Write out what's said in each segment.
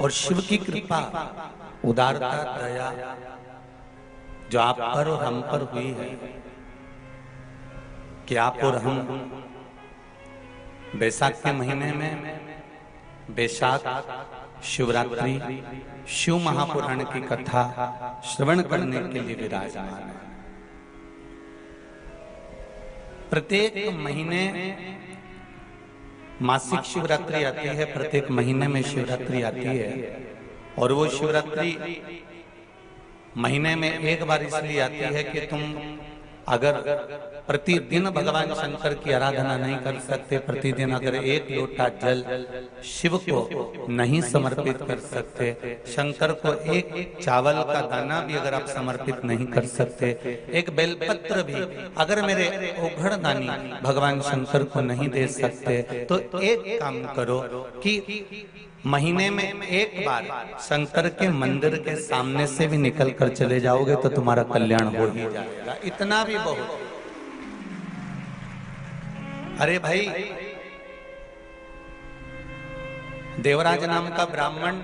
और शिव की कृपा, उदारता, दया जो आप पर और हम पर हुई है कि आप और हम बैसाख के महीने में बैसाख शिवरात्रि शिव महापुराण की कथा श्रवण करने के लिए विराजमान है। प्रत्येक महीने मासिक शिवरात्रि आती है, प्रत्येक महीने में शिवरात्रि आती है और वो शिवरात्रि महीने में एक बार इसलिए आती है कि तुम अगर प्रतिदिन भगवान शंकर की आराधना नहीं कर सकते, प्रतिदिन अगर एक लोटा जल शिव को नहीं समर्पित कर सकते, शंकर को एक चावल का दाना भी अगर आप समर्पित नहीं कर सकते, एक बेलपत्र भी अगर मेरे ओघड़दानी भगवान शंकर को नहीं दे सकते, तो एक काम करो कि महीने में एक बार शंकर के मंदिर के सामने से भी निकल कर चले जाओगे तो तुम्हारा कल्याण हो ही जाएगा। इतना भी बहुत। अरे भाई, देवराज नाम का ब्राह्मण,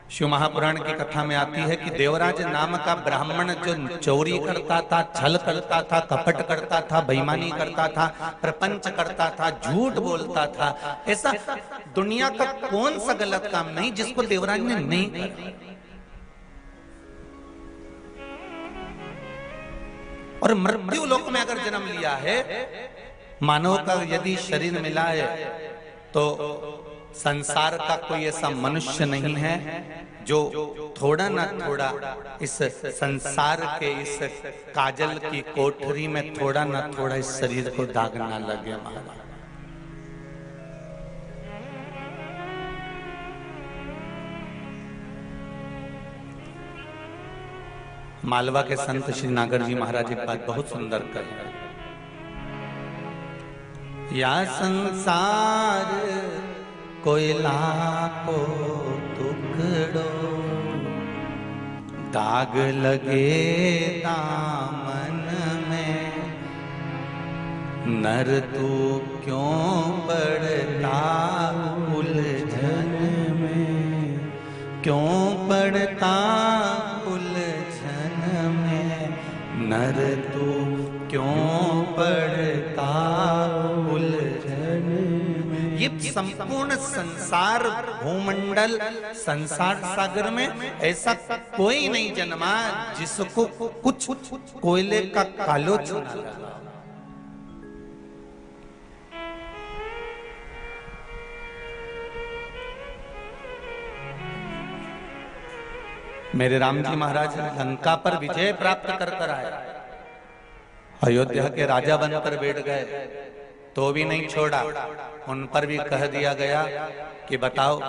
शिव महापुराण की कथा में आती है कि देवराज नाम का ब्राह्मण जो चोरी करता था, छल करता था, कपट करता था, बेईमानी करता था, प्रपंच करता था, झूठ बोलता था, ऐसा दुनिया का कौन सा गलत काम नहीं जिसको देवराज ने नहीं किया। और मृत्यु लोक में अगर जन्म लिया है, मानव का यदि शरीर मिला है, तो संसार का कोई ऐसा मनुष्य नहीं है जो थोड़ा ना थोड़ा इस संसार के इस काजल की कोठरी में थोड़ा ना थोड़ा इस शरीर को दाग ना लगे। मालवा के संत श्री नागर जी महाराज एक बात बहुत सुंदर कर रहे हैं। या संसार कोयला को टुकड़ो, दाग लगे दामन में, नर तू क्यों पड़ता उलझन में, क्यों पड़ता उलझन में, नर तू क्यों पड़ता उलझन में। ये संपूर्ण संसार भूमंडल संसार सागर में ऐसा कोई नहीं जन्मा जिसको कुछ कोयले का कालोच ना लगा। मेरे राम जी महाराज लंका पर विजय प्राप्त कर कर आए, अयोध्या के राजा बनकर बैठ गए तो भी नहीं छोड़ा। उन पर भी कह दिया गया कि बताओ,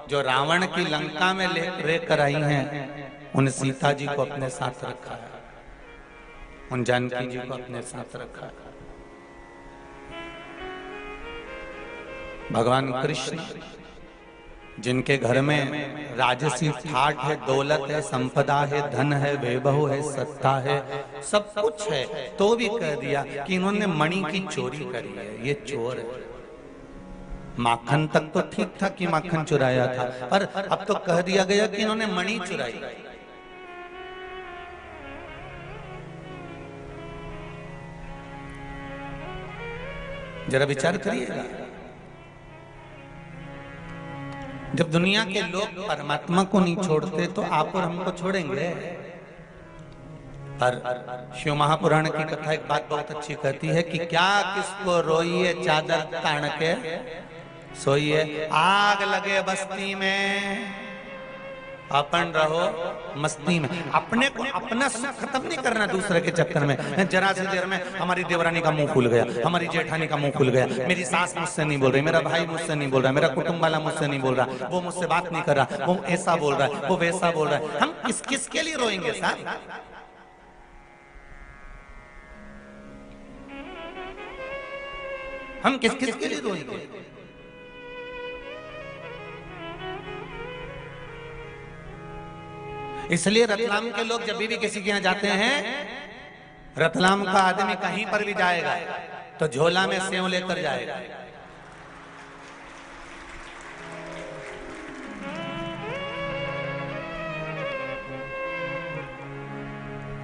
जो रावण की लंका में लेकर आई हैं, उन सीता जी को अपने साथ रखा है, उन जानकी जी को अपने साथ रखा है। भगवान कृष्ण जिनके घर में राजसी ठाट है, दौलत है, संपदा है, धन है, वैभव है, सत्ता है, सब कुछ है, तो भी कह दिया कि इन्होंने मणि की चोरी करी है, ये चोर है। माखन तक तो ठीक था कि माखन चुराया था, पर अब तो कह दिया गया कि इन्होंने मणि चुराई। जरा विचार करिएगा, जब दुनिया के लोग परमात्मा को नहीं छोड़ते तो आप और हमको छोड़ेंगे। पर शिव महापुराण की कथा एक बात बहुत अच्छी कहती है कि क्या किसको रोइए चादर तान के सोइए, आग लगे बस्ती में अपन रहो मस्ती में। अपने को अपना खत्म नहीं करना दूसरे के चक्कर में। जरा सी देर में हमारी देवरानी का मुंह खुल गया, हमारी जेठानी का मुंह खुल गया, मेरी सास मुझसे नहीं बोल रही, मेरा भाई मुझसे नहीं बोल रहा, मेरा कुटुंब वाला मुझसे नहीं बोल रहा, वो मुझसे बात नहीं कर रहा, वो ऐसा बोल रहा है, वो वैसा बोल रहा है। हम किस किस के लिए रोएंगे साहब? हम किस किस के लिए रोएंगे? इसलिए रतलाम के लोग जब भी किसी के यहाँ जाते हैं, रतलाम का आदमी कहीं पर भी जाएगा तो झोला में सेव लेकर जाएगा।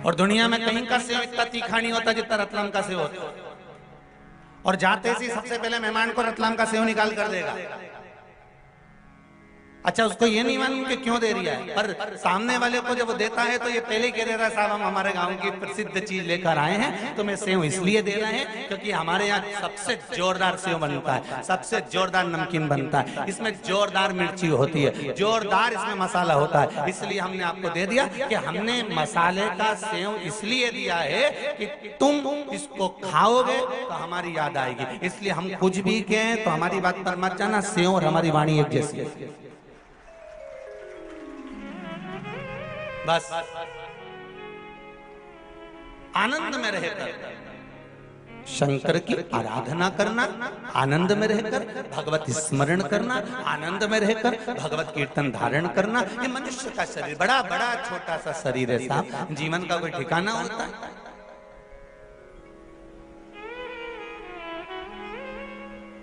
और दुनिया में कहीं का सेव इतना तीखा नहीं होता जितना रतलाम का सेव होता। और जाते से सबसे पहले मेहमान को रतलाम का सेव निकाल कर देगा। अच्छा, उसको ये नहीं मालूम कि क्यों दे रहा है, पर सामने वाले को जब वो देता है तो ये पहले ही कह दे रहा है, साहब हम हमारे गांव की प्रसिद्ध चीज लेकर आए हैं, तो मैं सेव इसलिए दे रहे हैं क्योंकि हमारे यहाँ सबसे जोरदार सेव बनता है, सबसे जोरदार नमकीन बनता है, इसमें जोरदार मिर्ची होती है, जोरदार इसमें मसाला होता है, इसलिए हमने आपको दे दिया कि हमने मसाले का सेव इसलिए दिया है कि तुम इसको खाओगे तो हमारी याद आएगी। इसलिए हम कुछ भी कहें तो हमारी बात पर मत जाना, सेव और हमारी वाणी एक जैसी है। बस आनंद में रहकर शंकर की आराधना करना, आनंद में रहकर भगवत स्मरण करना, आनंद में रहकर भगवत कीर्तन धारण करना। ये मनुष्य का शरीर बड़ा बड़ा छोटा सा शरीर है साहब, जीवन का कोई ठिकाना होता है?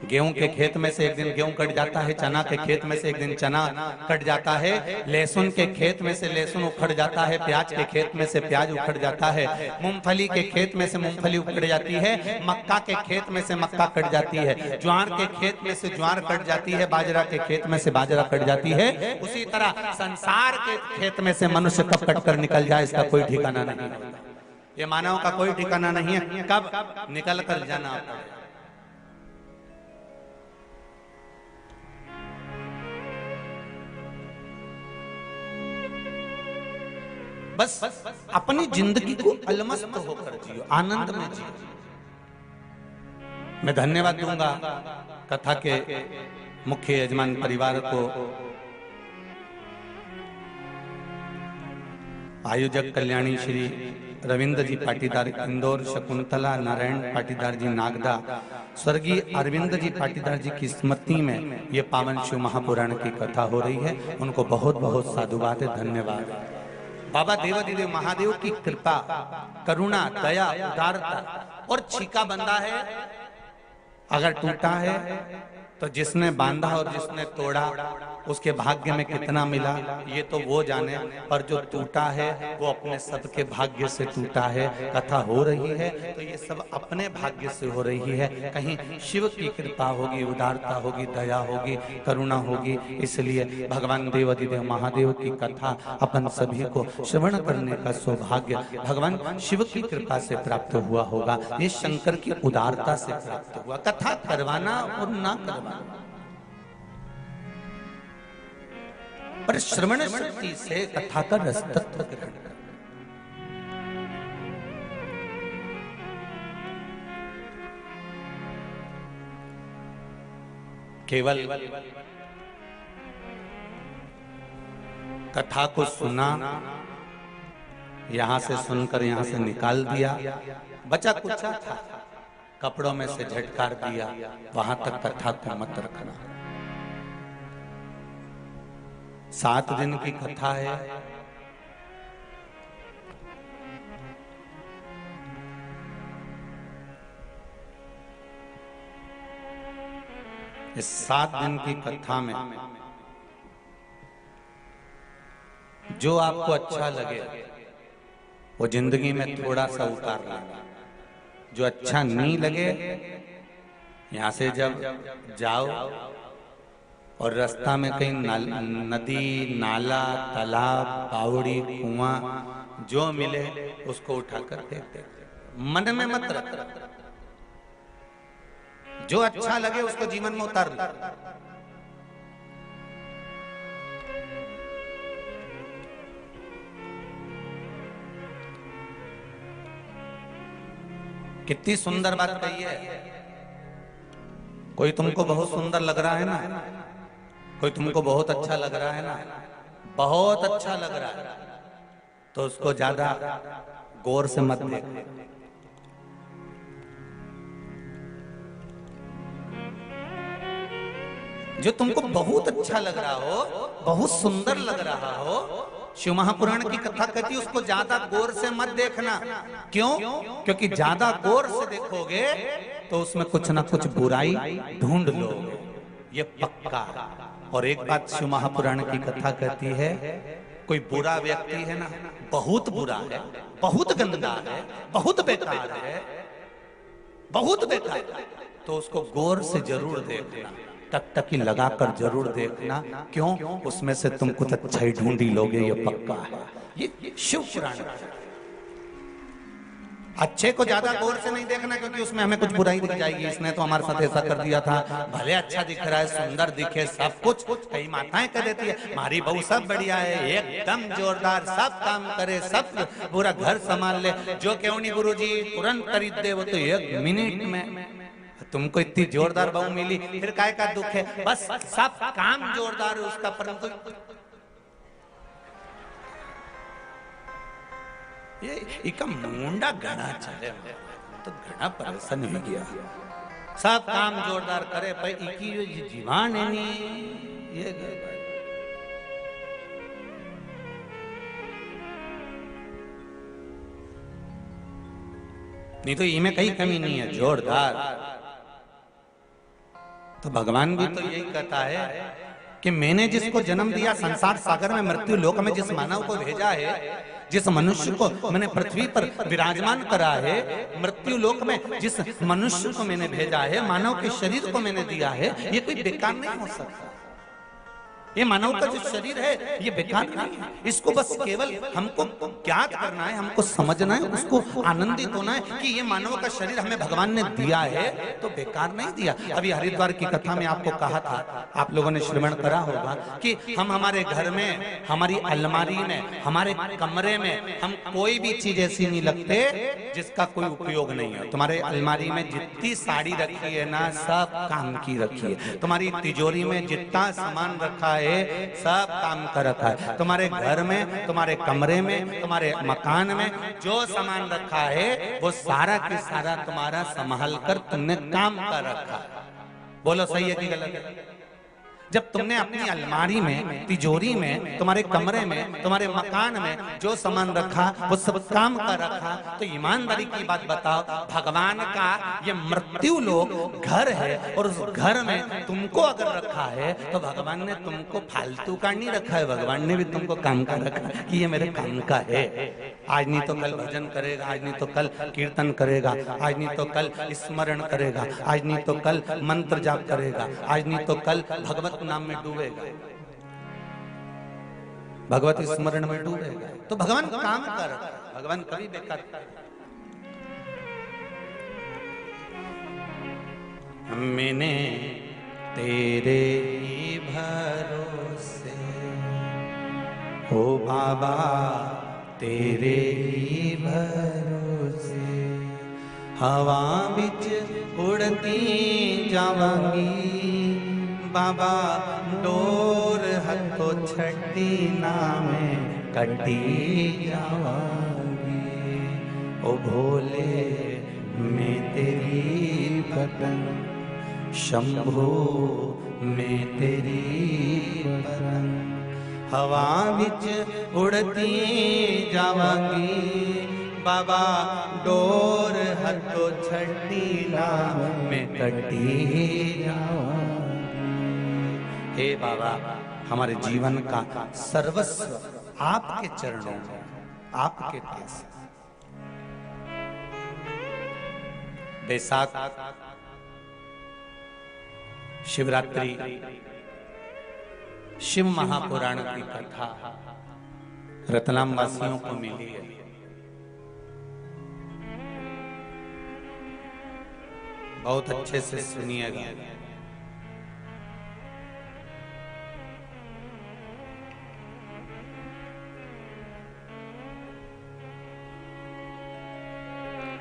गेहूं के खेत में से एक दिन गेहूं कट जाता है, चना के खेत में से एक दिन चना कट जाता है, लहसुन के खेत में से लहसुन उखड़ जाता है, प्याज के खेत में से प्याज उखड़ जाता है, मूंगफली के खेत में से मूंगफली उखड़ जाती है, मक्का के खेत में से मक्का कट जाती है, ज्वार के खेत में से ज्वार कट जाती है, बाजरा के खेत में से बाजरा कट जाती है। उसी तरह संसार के खेत में से मनुष्य कब कट कर निकल जाए इसका कोई ठिकाना नहीं। ये मानव का कोई ठिकाना नहीं है कब निकल कर जाना आता है। बस अपनी जिंदगी को अलमस्त होकर जियो, आनंद में जियो। मैं धन्यवाद दूंगा कथा के मुख्य यजमान परिवार को, आयोजक कल्याणी श्री रविंद्र जी पाटीदार इंदौर, शकुंतला नारायण पाटीदार जी नागदा, स्वर्गीय अरविंद जी पाटीदार जी की स्मृति में ये पावन शिव महापुराण की कथा हो रही है। उनको बहुत बहुत साधुवाद है, धन्यवाद। बाबा देवाधिदेव महादेव की कृपा, करुणा, दया, उदारता और छीका बंधा है, अगर टूटा है तो जिसने बांधा और जिसने तोड़ा उसके भाग्य में कितना मिला ये तो वो जाने, पर जो टूटा है वो अपने सबके भाग्य से टूटा है। कथा हो रही है तो ये सब अपने भाग्य से हो रही है। कहीं शिव की कृपा होगी, उदारता होगी, दया होगी, करुणा होगी। इसलिए भगवान देवाधिदेव महादेव की कथा अपन सभी को श्रवण करने का सौभाग्य भगवान शिव की कृपा से प्राप्त हुआ होगा। ये शंकर की उदारता से प्राप्त हुआ। कथा करवाना और ना करवाना, पर श्रवण शक्ति से कथा का रस तत्व ग्रहण कर। केवल कथा को सुना, यहां से सुनकर यहां से निकाल दिया, बचा कुचा था, कपड़ों में से झटकार दिया, वहां तक कथा को मत रखना। 7 दिन की कथा है। इस 7 दिन की कथा में जो आपको अच्छा लगे वो जिंदगी में थोड़ा सा उतार लेना। जो अच्छा नहीं लगे, यहां से जब जाओ और रास्ता में कहीं नदी, नाला, तालाब, बावड़ी, कुआं जो मिले उसको उठाकर फेंक दे। मन में मत रख, जो अच्छा लगे उसको जीवन में उतार ले। कितनी सुंदर बात कही है। कोई तुमको बहुत सुंदर लग रहा है ना, कोई तुमको बहुत अच्छा लग रहा है ना, बहुत अच्छा लग रहा है, तो उसको ज्यादा गौर से मत देखो। जो तुमको बहुत अच्छा लग रहा हो, बहुत सुंदर लग रहा हो, शिव महापुराण की कथा कहती है उसको ज्यादा गौर से मत देखना। क्यों? क्योंकि ज्यादा गौर से देखोगे तो उसमें कुछ ना कुछ बुराई ढूंढ लोगे, ये पक्का। और एक बात शिव महापुराण की कथा कहती है, कोई बुरा व्यक्ति है ना, बहुत बुरा है, बहुत गंदा है, बहुत बेकार है, बहुत बेकार, तो उसको गौर से जरूर देखना, टकटकी लगाकर जरूर देखना। क्यों? उसमें से तुम कुछ अच्छा ही ढूंढ ही लोगे, ये पक्का है। ये शिव पुराण। अच्छे को ज्यादा गौर से नहीं देखना, क्योंकि उसमें हमें कुछ बुराई दिख जाएगी, इसने तो हमारे साथ ऐसा कर दिया था, भले अच्छा दिख रहा है, सुंदर दिखे सब कुछ। कई माताएं कह देती है हमारी बहू सब बढ़िया है, एकदम जोरदार, सब काम करे, सब पूरा घर संभाल ले, जो क्यों नहीं गुरुजी तुरंत खरीद दे, वो तो 1 मिनट में। तुमको इतनी जोरदार बहू मिली, फिर काय का दुख है? बस सब काम जोरदार है उसका, परंतु ये इका मुंडा घना चले तो घना परेशान हो गया। सब काम जोरदार करे पर इकी ये जीवान है नी, ये नहीं तो इनमें कहीं कमी नहीं है, जोरदार। तो भगवान भी तो यही कहता है कि मैंने जिसको जन्म दिया संसार सागर में, मृत्यु लोक में जिस मानव को भेजा है, जिस मनुष्य को मैंने पृथ्वी पर विराजमान करा है, मृत्यु लोक में जिस मनुष्य को मैंने भेजा है, मानव के शरीर को मैंने दिया है, ये कोई बेकार नहीं हो सकता। ये मानव का जो शरीर है ये बेकार नहीं है, इसको बस केवल हमको ज्ञात करना है, हमको समझना है, उसको आनंदित होना है कि ये मानव का शरीर हमें भगवान ने दिया है, तो बेकार नहीं दिया। अभी हरिद्वार की कथा में आपको कहा था, आप लोगों ने श्रवण करा होगा कि हम हमारे घर में, हमारी अलमारी में, हमारे कमरे में हम कोई भी चीज ऐसी नहीं लगते जिसका कोई उपयोग नहीं है। तुम्हारे अलमारी में जितनी साड़ी रखी है ना, सब काम की रखी है। तुम्हारी तिजोरी में जितना सामान रखा है सब काम का रखा है। तुम्हारे घर में, तुम्हारे कमरे में, तुम्हारे मकान में जो सामान रखा है वो सारा के सारा तुम्हारा संभाल कर तुमने काम का रखा है। बोलो सही है कि गलत है? जब तुमने अपनी अलमारी में, तिजोरी में, तुम्हारे कमरे में, तुम्हारे मकान में जो सामान रखा वो सब काम का रखा, तो ईमानदारी की बात बताओ, भगवान का ये मृत्यु लोक घर है और उस घर में तुमको अगर रखा है तो भगवान ने तुमको फालतू का नहीं रखा है, भगवान ने भी तुमको काम का रखा कि ये मेरे काम का है। आज नहीं तो कल भजन करेगा, आज नहीं तो कल कीर्तन करेगा, आज नहीं तो कल स्मरण करेगा, आज नहीं तो कल मंत्र जाप करेगा, आज नहीं तो कल भगवत नाम में डूबेगा, भगवत स्मरण में डूबेगा। तो भगवान काम कर, भगवान कभी बेकार। मैंने तेरे ही भरोसे, ओ बाबा तेरे ही भरोसे, हवा बिच उड़ती जावांगी, बाबा डोर हथो छठी ना में कटी जावांगी, ओ भोले मैं तेरी पतंग, शंभो मैं तेरी पतंग, हवा बिच उड़ती जावांगी, बाबा डोर हथो छठी ना में कटी जावांगी। हे बाबा, हमारे जीवन का सर्वस्व आपके चरणों में, आपके पास। बैसाख शिवरात्रि, शिव महापुराण की कथा रतलाम वासियों को मिली है। बहुत अच्छे से सुनिएगा।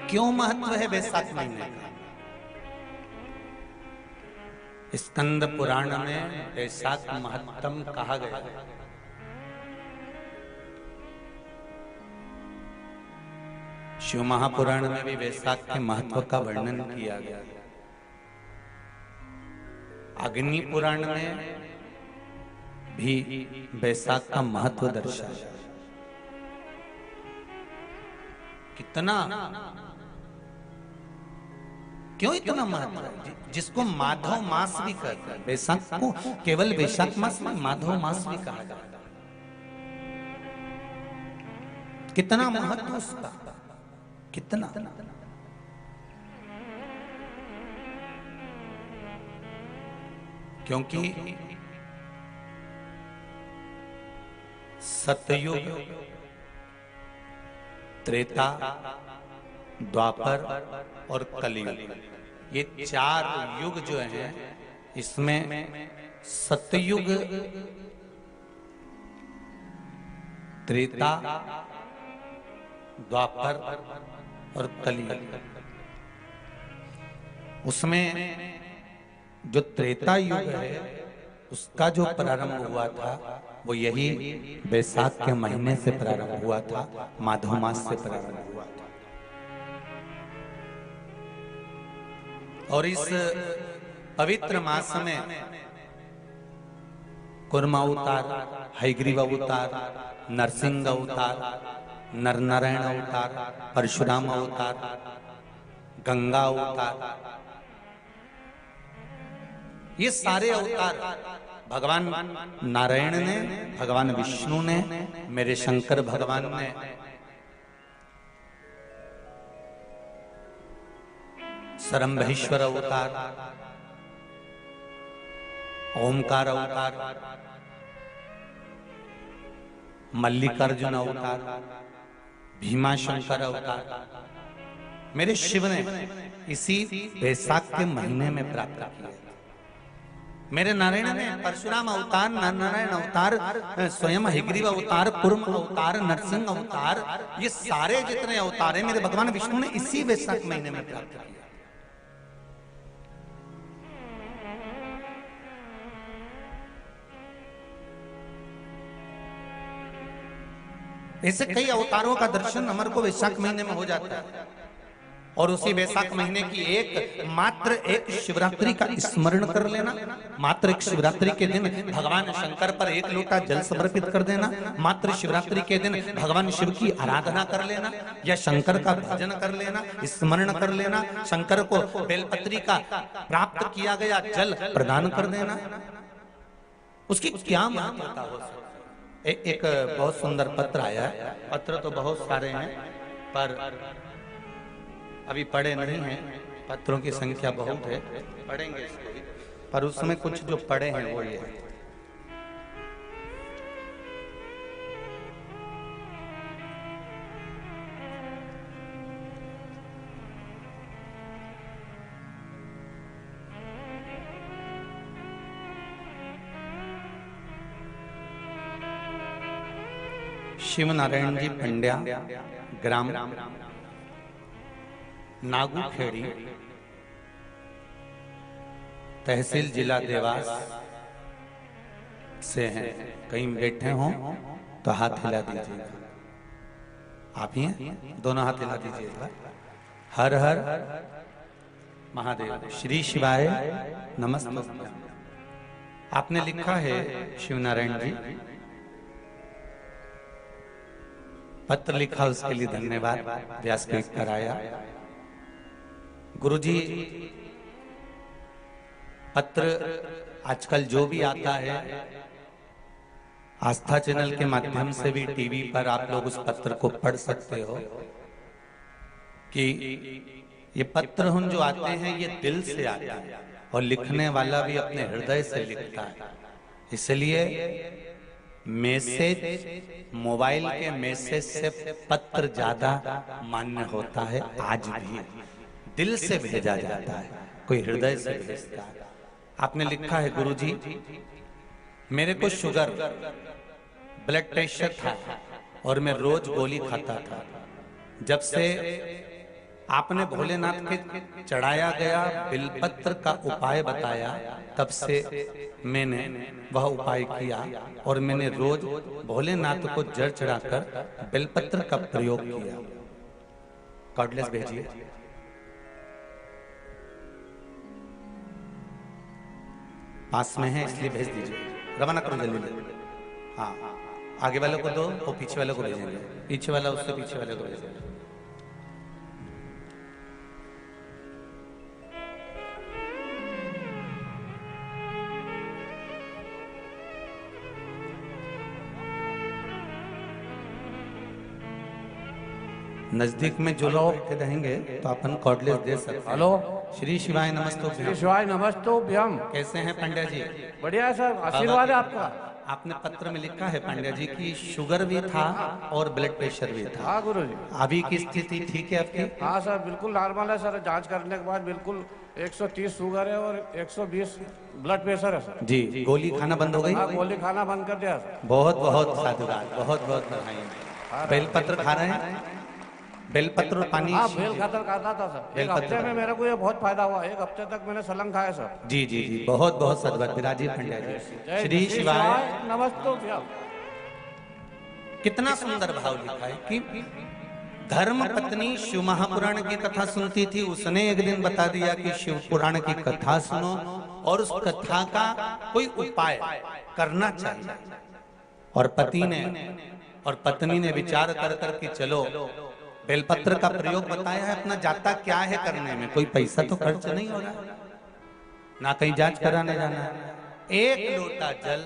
क्यों महत्व है बैसाख महीने का? स्कंद पुराण में बैसाख महत्तम कहा गया। शिव महापुराण में भी बैसाख के महत्व का वर्णन किया गया। अग्नि पुराण में भी बैसाख का महत्व दर्शाया। कितना, क्यों इतना महत्व है? जिसको माधव मास भी कहते हैं। बैसाख को केवल बैसाख मास में माधव मास भी कहा जाता है। कितना महत्व उसका, कितना। क्योंकि सतयुग, त्रेता, द्वापर और कलयुग, ये 4 युग जो हैं, इसमें सतयुग, त्रेता, द्वापर और कलयुग, उसमें जो त्रेता युग है उसका जो प्रारंभ हुआ था वो यही वैशाख के महीने से प्रारंभ हुआ था, माधव मास से प्रारंभ हुआ था। और इस पवित्र मास में कुर्मा अवतार, हयग्रीव अवतार, नरसिंह अवतार, नरनारायण अवतार, परशुराम अवतार, गंगा अवतार, ये सारे अवतार भगवान नारायण ने, भगवान विष्णु ने, मेरे शंकर भगवान ने सरंभेश्वर अवतार, ओमकार अवतार, मल्लिकार्जुन अवतार, भीमाशंकर अवतार मेरे शिव ने इसी वैशाख के महीने में प्राप्त किया। मेरे नारायण ने परशुराम अवतार, नारायण अवतार, स्वयं हयग्रीव अवतार, कुर्म अवतार, नरसिंह अवतार, ये सारे जितने अवतार हैं मेरे भगवान विष्णु ने इसी वैशाख महीने में प्राप्त किया। ऐसे कई अवतारों का दर्शन हमारे को वैशाख महीने में हो जाता है। और उसी वैशाख महीने की मात्र एक शिवरात्रि का स्मरण कर लेना, मात्र एक शिवरात्रि के दिन भगवान शंकर पर 1 लोटा जल समर्पित कर देना, मात्र शिवरात्रि के दिन भगवान शिव की आराधना कर लेना या शंकर का भजन कर लेना, स्मरण कर लेना, शंकर को बेलपत्री का प्राप्त किया गया जल प्रदान कर देना, उसकी क्या महत्वता हो सकती। एक बहुत सुंदर पत्र आया है, पत्र तो बहुत सारे हैं पर अभी पढ़े नहीं हैं, पत्रों की संख्या बहुत है, पढ़ेंगे इसको भी, पर उसमें कुछ जो पढ़े हैं वो ये है। शिव नारायण जी पंड्या, ग्राम नागूखेड़ी, तहसील जिला देवास से हैं। कहीं बैठे हों तो हाथ हिला दीजिएगा। आप ही हैं, दोनों हाथ हिला दीजिएगा। हर हर महादेव, श्री शिवाय नमस्ते। आपने लिखा है शिव नारायण जी, पत्र लिखा उसके लिए धन्यवाद, व्यासपीठ पर आया। गुरुजी, पत्र आजकल जो भी आता है आस्था चैनल के माध्यम से भी टीवी पर आप लोग उस पत्र को पढ़ सकते हो कि ये पत्र हम जो आते हैं ये दिल से आते हैं और लिखने वाला भी अपने हृदय से लिखता है। इसलिए मैसेज, मोबाइल के मैसेज से पत्र ज्यादा मान्य होता है। आज भी दिल से भेजा जाता है, कोई हृदय से भेजता है। आपने लिखा है, गुरुजी मेरे को शुगर, ब्लड प्रेशर था और मैं रोज गोली खाता था। जब से आपने भोलेनाथ के चढ़ाया गया बिलपत्र का उपाय बताया, तब से मैंने वह उपाय किया और मैंने रोज भोलेनाथ को जल चढ़ाकर बिलपत्र का प्रयोग किया। कार्डलेस भेजिए। पास में है इसलिए भेज दीजिए, रवाना करो जल्दी। हाँ, आगे वाले को दो, वो पीछे वाले को भेजेंगे, पीछे वाला उससे पीछे वाले को भेजेंगे। नजदीक में जो लोग रहेंगे तो अपन कॉर्डलेस दे सकते हैं। हेलो, श्री शिवाय नमस्तु। श्री शिवाय नमस्तुभ्यम। कैसे हैं पंड्या जी? बढ़िया है सर, आशीर्वाद है आपका। आपने पत्र में लिखा है पंड्या जी की शुगर भी था और ब्लड प्रेशर भी था। हाँ गुरु जी। अभी की स्थिति ठीक है आपकी? हाँ सर, बिल्कुल नॉर्मल है सर। जांच करने के बाद बिल्कुल 130 शुगर है और 120 ब्लड प्रेशर है सर। जी, गोली खाना बंद हो गई? हाँ, गोली खाना बंद कर दिया सर। बहुत बहुत साधुवाद, बहुत बहुत बधाई। बेलपत्र खा रहे हैं? बेलपत्र और पानी? हाँ, बेल खाता था सर। एक हफ्ते में मेरे को ये बहुत फायदा हुआ। एक हफ्ते तक मैंने सलंग खाया सर। जी जी जी, बहुत बहुत साधुवाद। विराजी पंड्या जी, श्री शिवाय नमस्तुभ्यम। कितना सुंदर भाव लिखा है कि धर्म पत्नी शिव महापुराण की कथा सुनती थी। उसने एक दिन बता दिया कि शिव पुराण की कथा सुनो और उस कथा का कोई उपाय करना चाहिए। और पत्नी ने विचार कर करके चलो बेलपत्र का प्रयोग बताया है। अपना जाता क्या है करने में, कोई पैसा तो खर्च नहीं हो रहा, ना कहीं जांच कराने जाना है। एक लोटा जल,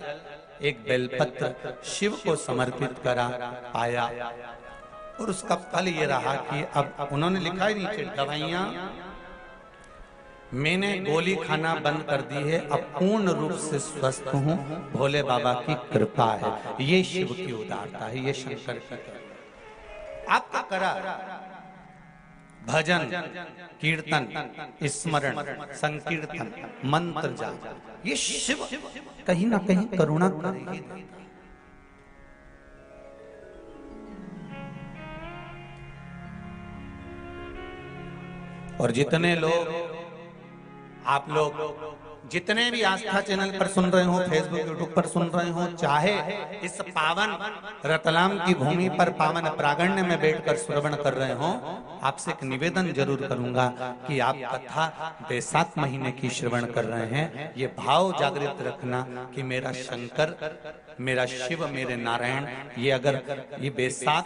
एक बेलपत्र शिव को समर्पित करा, पाया और उसका फल ये रहा कि अब उन्होंने लिखा है नीचे, दवाइयां मैंने गोली खाना बंद कर दी है, अब पूर्ण रूप से स्वस्थ हूं, भोले बाबा की कृपा है। ये शिव की उदारता है, ये शंकर की कृपा। आपका करा भजन, कीर्तन, स्मरण, संकीर्तन, मंत्र जाप, ये शिव कहीं ना कहीं करुणा करेगी। और जितने लोग आप लोग जितने भी आस्था चैनल पर सुन रहे हो, फेसबुक यूट्यूब पर सुन रहे हो, चाहे इस पावन रतलाम की भूमि पर पावन प्रांगण में बैठकर श्रवण कर रहे हो, आपसे एक निवेदन जरूर करूंगा कि आप कथा बैसाख महीने की श्रवण कर रहे हैं, ये भाव जागृत रखना कि मेरा शंकर, मेरा शिव, मेरे नारायण, ये अगर ये बैसाख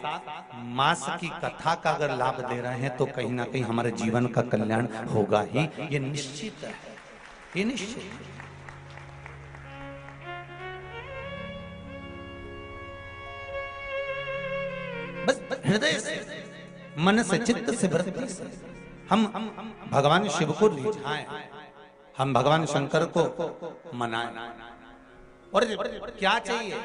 मास की कथा का अगर लाभ दे रहे हैं तो कहीं ना कहीं हमारे जीवन का कल्याण होगा ही, ये निश्चित है, ये निश्चित। बस हृदय से, मन से, चित्त से, वृत्ति से हम भगवान शिव को रिझाएं, हम भगवान शंकर को मनाएं। और क्या चाहिए?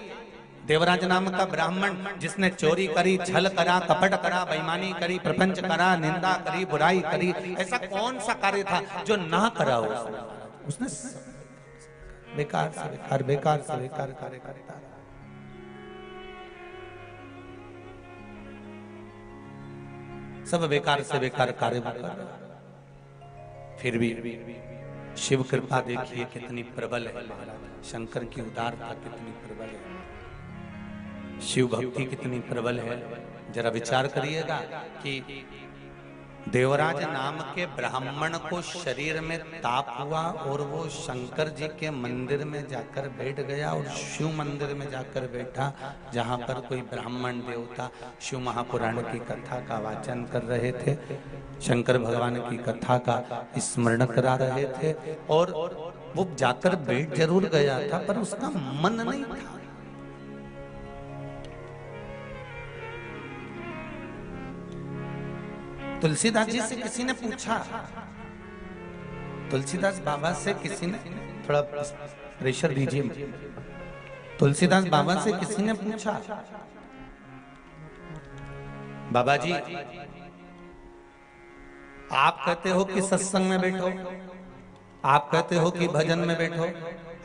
देवराज नाम का ब्राह्मण जिसने चोरी करी, छल करा, कपट करा, बेईमानी करी, प्रपंच करा, निंदा करी, बुराई करी, ऐसा कौन सा कार्य था जो ना करा उसने? बेकार से बेकार, बेकार से बेकार कार्य करता रहा। सब बेकार से बेकार कार्य कर रहा, फिर भी शिव कृपा देखिए कितनी प्रबल है महाराज। शंकर की उदारता कितनी प्रबल है, शिव भक्ति कितनी प्रबल है। जरा विचार करिएगा कि देवराज नाम के ब्राह्मण को शरीर में ताप हुआ और वो शंकर जी के मंदिर में जाकर बैठ गया और शिव मंदिर में जाकर बैठा, जहां पर कोई ब्राह्मण देवता शिव महापुराण की कथा का वाचन कर रहे थे, शंकर भगवान की कथा का स्मरण करा रहे थे। और वो जाकर बैठ जरूर गया था पर उसका मन नहीं था। तुलसीदास जी से किसी ने पूछा, तुलसीदास बाबा से किसी ने, थोड़ा प्रेशर दीजिए, तुलसीदास बाबा से किसी ने पूछा, बाबा जी आप कहते हो कि सत्संग में बैठो, आप कहते हो कि भजन में बैठो,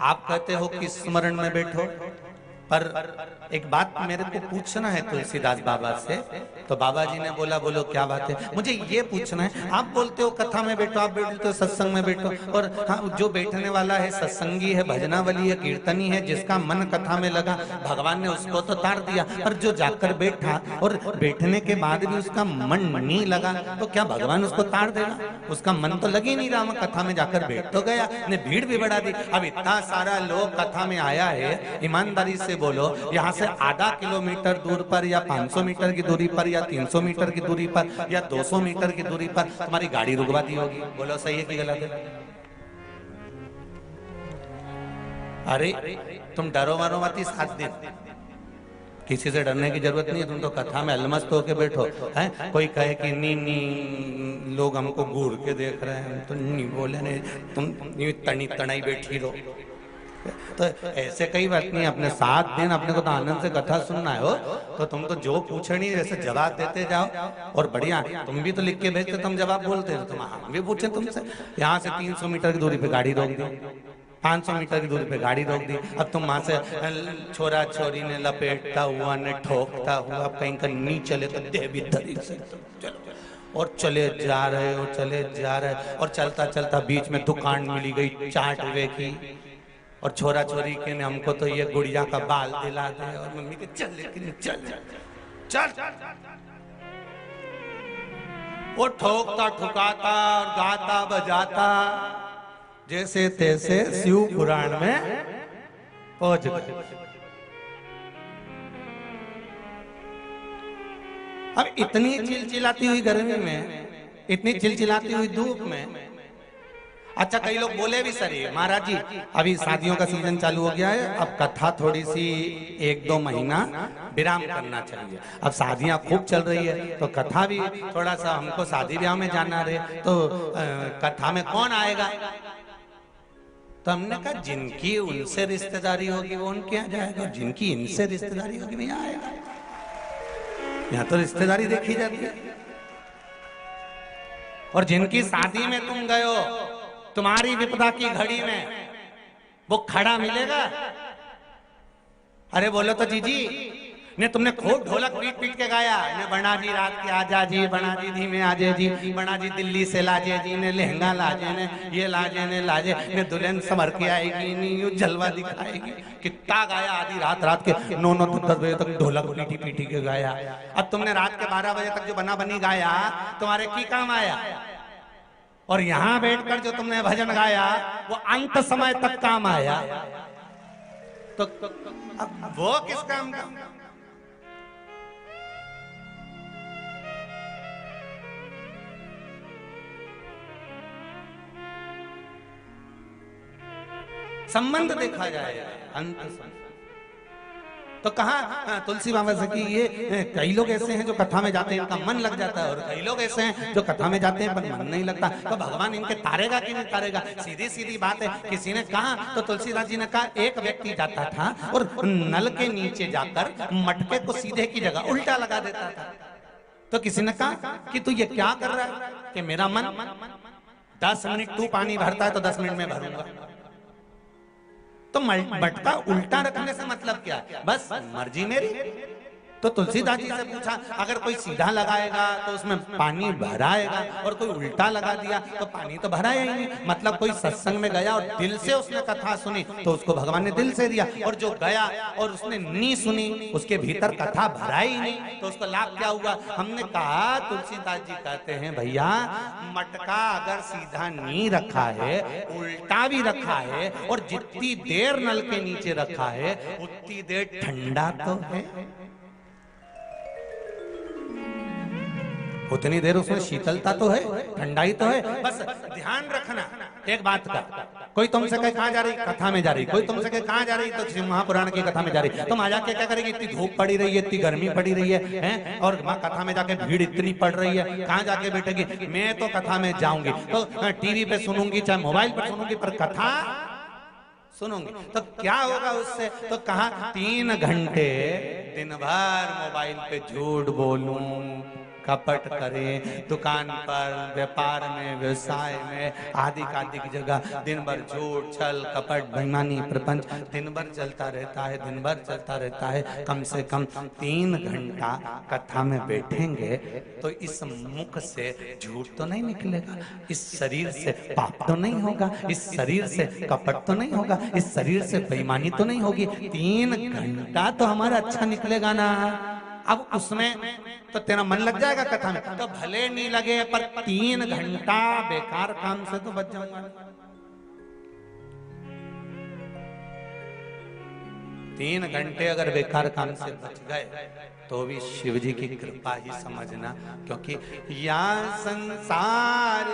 आप कहते हो कि स्मरण में बैठो, पर एक बात मेरे को पूछना है तुलसीदास बाबा से। तो बाबा जी ने बोला, बोलो क्या बात है? मुझे ये पूछना है, आप बोलते हो कथा में बैठो, आप बोलते हो सत्संग में बैठो, और हाँ, जो बैठने वाला है सत्संगी है, भजनावली है, कीर्तनी है, जिसका मन कथा में लगा, भगवान ने उसको तो तार दिया, पर जो जाकर बैठा और बैठने के बाद भी उसका मन नहीं लगा, तो क्या भगवान उसको तार देगा? उसका मन तो लग ही नहीं रहा, कथा में जाकर बैठ तो गया, ने भीड़ भी बढ़ा दी। अब इतना सारा लोग कथा में आया है, ईमानदारी से बोलो, यहाँ से आधा किलोमीटर दूर पर या 500 मीटर की दूरी पर या 300 मीटर की दूरी पर या 200 मीटर की दूरी पर तुम्हारी गाड़ी रुकवा दी होगी। बोलो सही है कि गलत है? अरे तुम डरो मरो मत, 7 दिन किसी से डरने की जरूरत नहीं है, तुम तो कथा में अलमस्त होके बैठो हैं। कोई कहे कि नी नी लोग हमको घूर के देख रहे हैं, तो नहीं बोले नहीं, तुम तनी तनाई बैठी रहो। तो ऐसे कई बात नहीं, अपने 7 दिन अपने को तो आनंद से कथा सुनना है हो, तो तुम तो जो पूछे नहीं वैसे जवाब देते जाओ। और बढ़िया, तुम भी तो लिख के भेजते, तुम जवाब बोलते हो, तुम हम भी पूछे तुमसे। यहाँ से 300 मीटर की दूरी पे गाड़ी रोक दी, 500 मीटर की दूरी पे गाड़ी रोक दी, अब तुम वहां से छोरा छोरी ने लपेटता हुआ ने ठोकता हुआ, अब कहीं का नहीं चले तो दे भी धरी से चलो, और चले जा रहे हो, चले जा रहे, और चलता चलता बीच में दुकान मिली गई चाट वे की, और छोरा छोरी के ने हमको तो ये गुड़िया का बाल दिला दे, और मम्मी के चल लेकिन चल चल, वो ठोकता ठुकाता और गाता बजाता जैसे तैसे शिव पुराण में पहुंच गए। अब इतनी चिलचिलाती हुई गर्मी में, इतनी चिलचिलाती हुई धूप में, अच्छा कई लोग बोले भी सर महाराज जी अभी शादियों का सीजन चालू हो गया है, अब कथा थोड़ी सी 1-2 महीना विराम करना चाहिए। अब शादियां खूब चल रही है तो कथा भी थोड़ा सा, हमको शादी ब्याह में जाना रहे तो कथा में कौन आएगा? तो हमने कहा जिनकी उनसे रिश्तेदारी होगी वो उनके यहाँ जाएगा, और जिनकी इनसे रिश्तेदारी होगी वो यहाँ आएगा। यहाँ तो रिश्तेदारी देखी जाती है। और जिनकी शादी में तुम गए हो, तुम्हारी विपदा की घड़ी में वो खड़ा मिलेगा? अरे बोलो तो जीजी ने, तुमने खूब ढोलक पीट पीट के गाया ने, बना जी रात के आजा जी, बना जी धीमे आजे जी, बना जी दिल्ली से लाजे जी ने, लहंगा लाजे ने, ये लाजे ने लाजे ने, दुल्हन संभर के आएगी नहीं, यूं जलवा दिखाएगी। कितना गाया, आधी रात रात के 9-10 बजे तक ढोलक पीटी पीटी के गाया। अब तुमने रात के 12 बजे तक जो बना बनी गाया तुम्हारे की काम आया? और यहां बैठकर जो तुमने भजन गाया वो अंत समय तक काम आया, तो अब वो किस काम का? संबंध देखा जाए, अंत समय। तो कहा तुलसी बाबा से कि ये कई लोग ऐसे हैं जो कथा में जाते हैं इनका मन लग जाता है, और कई लोग ऐसे हैं जो कथा में जाते हैं पर मन नहीं लगता, तो भगवान इनके तारेगा कि नहीं तारेगा? सीधी सीधी बात है। किसी ने कहा तो तुलसीदास जी ने कहा, एक व्यक्ति जाता था और नल के नीचे जाकर मटके को सीधे की जगह उल्टा लगा देता था। तो किसी ने कहा कि तू ये क्या कर रहा है? कि मेरा मन 10 मिनट तू पानी भरता है तो 10 मिनट में भरूंगा। तो मटका उल्टा रखने से मतलब क्या? बस मर्जी मेरी। तो तुलसीदास जी से पूछा, अगर कोई सीधा लगाएगा तो उसमें पानी भराएगा, और कोई उल्टा लगा दिया तो पानी तो भराया ही नहीं। मतलब कोई सत्संग में गया और दिल से उसने कथा सुनी तो उसको भगवान ने दिल से दिया, और जो गया और उसने नहीं सुनी, उसके भीतर कथा भरा ही नहीं, तो उसको लाभ क्या हुआ? हमने कहा तुलसीदास जी कहते हैं, भैया मटका अगर सीधा नहीं रखा है, उल्टा भी रखा है, और जितनी देर नल के नीचे रखा है उतनी देर ठंडा तो है, उतनी देर उसमें शीतलता तो है, ठंडाई तो है। बस ध्यान रखना एक बात का, कोई तुमसे कहे कहाँ जा रही? कथा में जा रही। कोई तुमसे कहे कहाँ जा रही? तो महापुराण की कथा में जा रही। तुम आ जाके क्या करेगी? इतनी धूप पड़ी रही है, इतनी गर्मी पड़ी रही है, और वहाँ कथा में जाके भीड़ इतनी पड़ रही है, कहाँ जाके बैठेगी? मैं तो कथा में जाऊंगी, तो टीवी पे सुनूंगी, चाहे मोबाइल पर सुनूंगी, पर कथा सुनूंगी। तो क्या होगा उससे? तो कहा 3 घंटे दिन भर मोबाइल पे झूठ बोलूं, कपट करें, दुकान पर, व्यापार में, व्यवसाय में, आदि आदि की जगह दिन भर झूठ, छल, कपट, बेईमानी, प्रपंच दिन भर चलता रहता है, दिन भर चलता रहता है। कम से कम 3 घंटा कथा में बैठेंगे तो इस मुख से झूठ तो नहीं निकलेगा, इस शरीर से पाप तो नहीं होगा, इस शरीर से कपट तो नहीं होगा, इस शरीर से बेईमानी तो नहीं होगी। 3 घंटा तो हमारा अच्छा निकलेगा ना। अब उसमें तो तेरा मन लग जाएगा कथा में, तो भले नहीं लगे पर 3 घंटा बेकार काम से तो बच जाऊंगा। 3 घंटे अगर बेकार काम से बच गए तो भी शिव जी की कृपा ही समझना, क्योंकि या संसार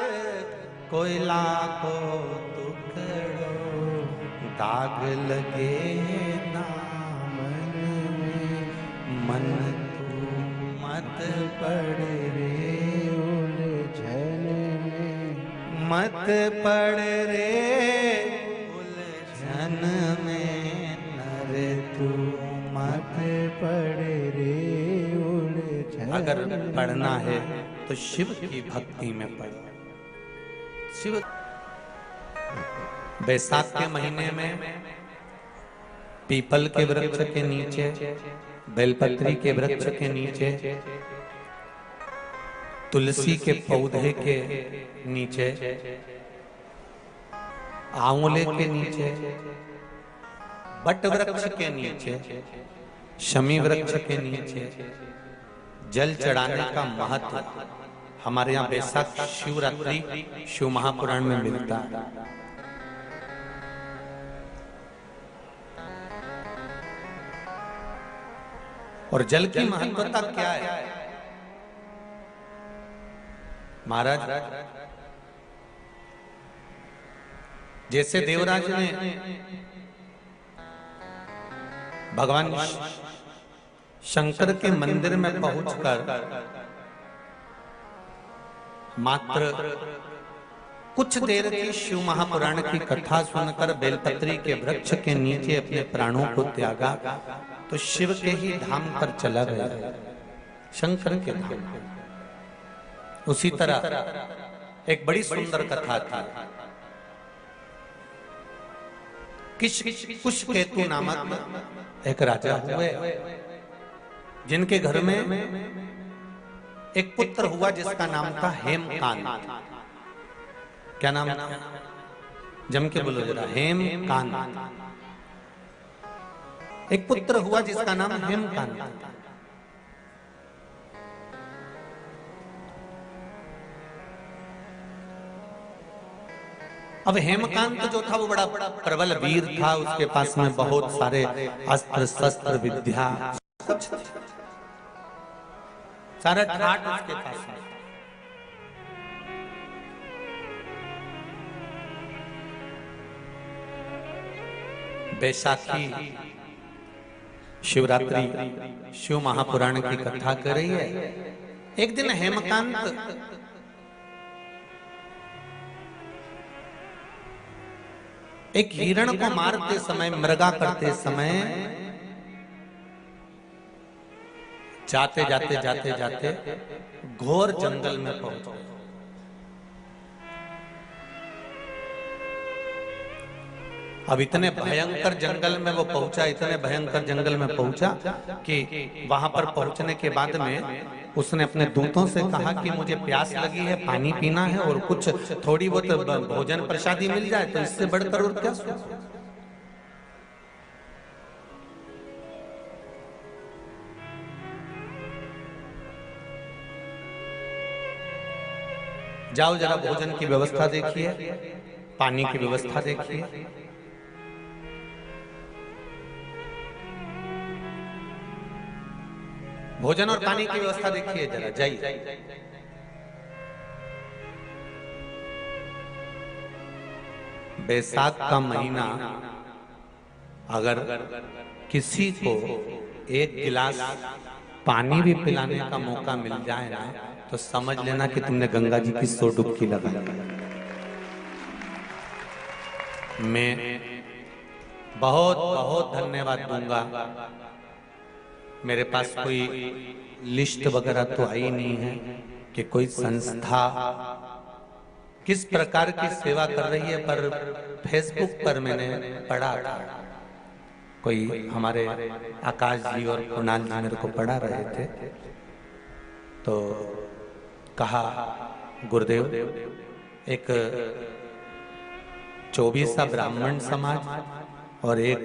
कोई लाखों टुकड़ों, दाग लगे दामन में, मन तू मत पड़ रे उलझन में, मत पड़ रे उलझन में, नर तू मत पड़ रे उलझन। अगर पढ़ना है तो शिव की भक्ति में पढ़। शिव बैसाख के महीने में पीपल के वृक्ष के नीचे, बेलपत्री के वृक्ष के नीचे, तुलसी के पौधे के नीचे, आंवले के नीचे, बट वृक्ष के नीचे, शमी वृक्ष के नीचे जल चढ़ाने का महत्व हमारे यहाँ बैसाख शिवरात्रि शिव महापुराण में मिलता है। और जल की महत्वता क्या है महाराज? जैसे देवराज ने भगवान शंकर के मंदिर में पहुंचकर मात्र कुछ देर की शिव महापुराण की कथा सुनकर बेलपत्री के वृक्ष के नीचे अपने प्राणों को त्यागा, तो शिव के ही धाम पर चला गया, शंकर के धाम। उसी तरह एक बड़ी सुंदर कथा थी। कुशकेतु नामक एक राजा हुए, जिनके घर में एक पुत्र हुआ जिसका नाम था हेमकांत। क्या नाम था? जम के बोलो जरा, हेमकांत। एक पुत्र हुआ जिसका नाम हेमकांत था। अब हेमकांत जो था वो बड़ा प्रबल वीर था, उसके पास में बहुत सारे अस्त्र शस्त्र विद्या सारा ठाट उसके पास में। बैसाखी शिवरात्रि शिव महापुराण की कथा कर रही है। एक दिन हेमकांत एक हिरण को मारते समय, मृगा करते समय जाते जाते जाते जाते घोर जंगल में पहुंच गए। अब इतने भयंकर जंगल में वो पहुंचा, इतने भयंकर जंगल में पहुंचा कि वहां पर पहुंचने के बाद में उसने अपने दूतों से कहा कि मुझे प्यास लगी है, पानी पीना है और कुछ थोड़ी बहुत भोजन प्रसादी मिल जाए तो इससे बढ़कर और क्या। जाओ जरा भोजन की व्यवस्था देखिए, पानी की व्यवस्था देखिए। भोजन और पानी की व्यवस्था देखिए जरा, जाइए। बैसाख का महीना अगर किसी को एक गिलास पानी भी पिलाने का मौका मिल जाए ना, तो समझ लेना कि तुमने गंगा जी की 100 डुबकी लगा ली। मैं बहुत बहुत धन्यवाद दूंगा। मेरे पास कोई लिस्ट वगैरह तो आई नहीं है कि कोई संस्था किस प्रकार की सेवा कर रही है, पर फेसबुक पर मैंने पढ़ा था, कोई हमारे आकाश जी और कुणाल जी मेरे को पढ़ा रहे थे, तो कहा गुरुदेव एक 24 ब्राह्मण समाज और एक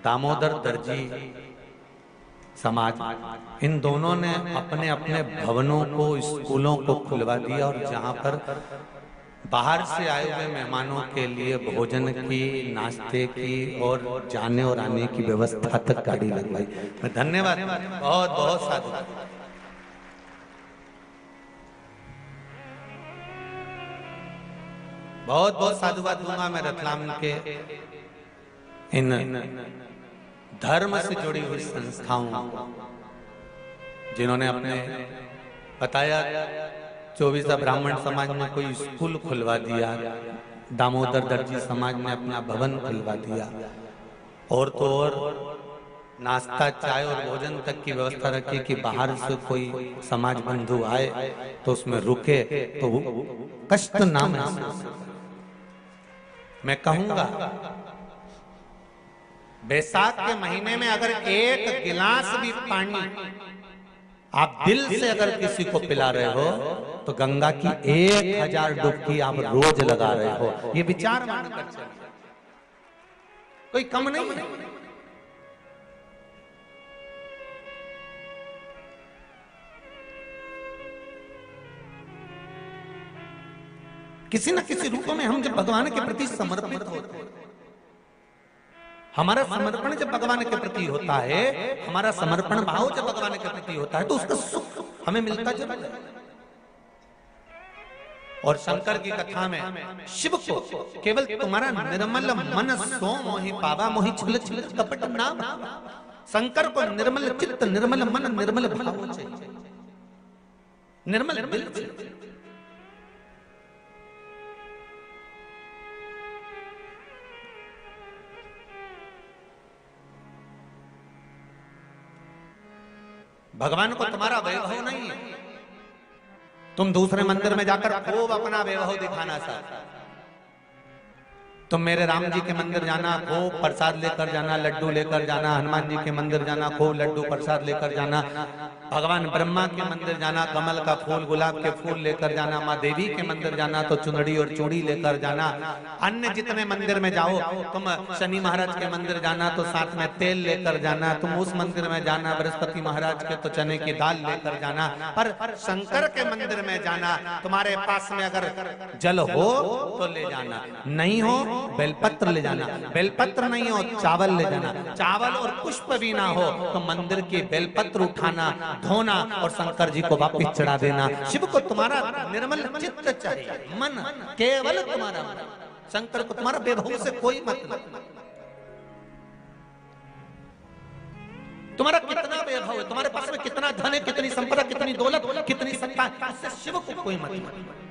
दामोदर दर्जी समाज, इन दोनों ने अपने अपने भवनों को, स्कूलों को खुलवा दिया और जहां पर बाहर से आए हुए मेहमानों के लिए भोजन की, नाश्ते की और जाने और आने की व्यवस्था तक गाड़ी लगवाई। मैं धन्यवाद, बहुत बहुत साधु, बहुत बहुत साधुवाद दूंगा मैं रतलाम के इन धर्म से जुड़ी हुई संस्थाओं, जिन्होंने अपने बताया 24 ब्राह्मण समाज ने कोई स्कूल खुलवा दिया, दामोदर दर्जी समाज ने अपना भवन खुलवा दिया, और तो और नाश्ता चाय और भोजन तक की व्यवस्था रखी कि बाहर से कोई समाज बंधु आए तो उसमें रुके तो कष्ट ना महसूस। मैं कहूंगा बैसाख के महीने में अगर एक गिलास भी पानी आप दिल से अगर किसी को पिला रहे हो तो गंगा की 1000 डुबकी आप रोज लगा रहे हो। ये विचार मानकर चलिए, कोई कम नहीं है। किसी न किसी रूप में हम जब भगवान के प्रति समर्पित होते हैं, हमारा समर्पण जब भगवान के प्रति होता है, हमारा समर्पण भाव जब भगवान के प्रति होता है, तो उसका सुख हमें मिलता जरूर है। और शंकर की कथा में शिव को केवल तुम्हारा निर्मल मन सो मोहि पावा मोहि छल छल कपट नाम। शंकर को निर्मल चित्त, निर्मल मन, निर्मल भाव चाहिए, निर्मल दिल चाहिए। भगवान को तुम्हारा वैभव नहीं है, तुम दूसरे मंदिर में जाकर खूब अपना वैभव दिखाना चाहते। तुम मेरे राम जी के मंदिर जाना, खूब प्रसाद लेकर जाना, लड्डू लेकर जाना, हनुमान जी के मंदिर जाना, खूब लड्डू प्रसाद लेकर जाना, भगवान ब्रह्मा के मंदिर जाना, कमल का फूल गुलाब के फूल लेकर जाना, माँ देवी के मंदिर जाना तो चुनरी और चूड़ी लेकर जाना। अन्य जितने मंदिर में जाओ, तुम शनि महाराज के मंदिर जाना तो साथ में तेल लेकर जाना, तुम उस मंदिर में जाना बृहस्पति महाराज के तो चने की दाल लेकर जाना। पर शंकर के मंदिर में जाना, तुम्हारे पास में अगर जल हो तो ले जाना, नहीं हो बेलपत्र ले जाना, बेलपत्र नहीं हो चावल ले जाना, चावल और पुष्प भी ना हो तो मंदिर की बेलपत्र उठाना, धोना और शंकर जी को वापिस चढ़ा देना। शिव को तुम्हारा निर्मल चित्त चाहिए, मन, केवल तुम्हारा मन। शंकर को तुम्हारा वैभव से कोई मतलब, तुम्हारा कितना वैभव है, तुम्हारे पास में कितना धन है, कितनी संपदा, कितनी दौलत, कितनी सत्ता, इससे शिव को कोई मतलब नहीं।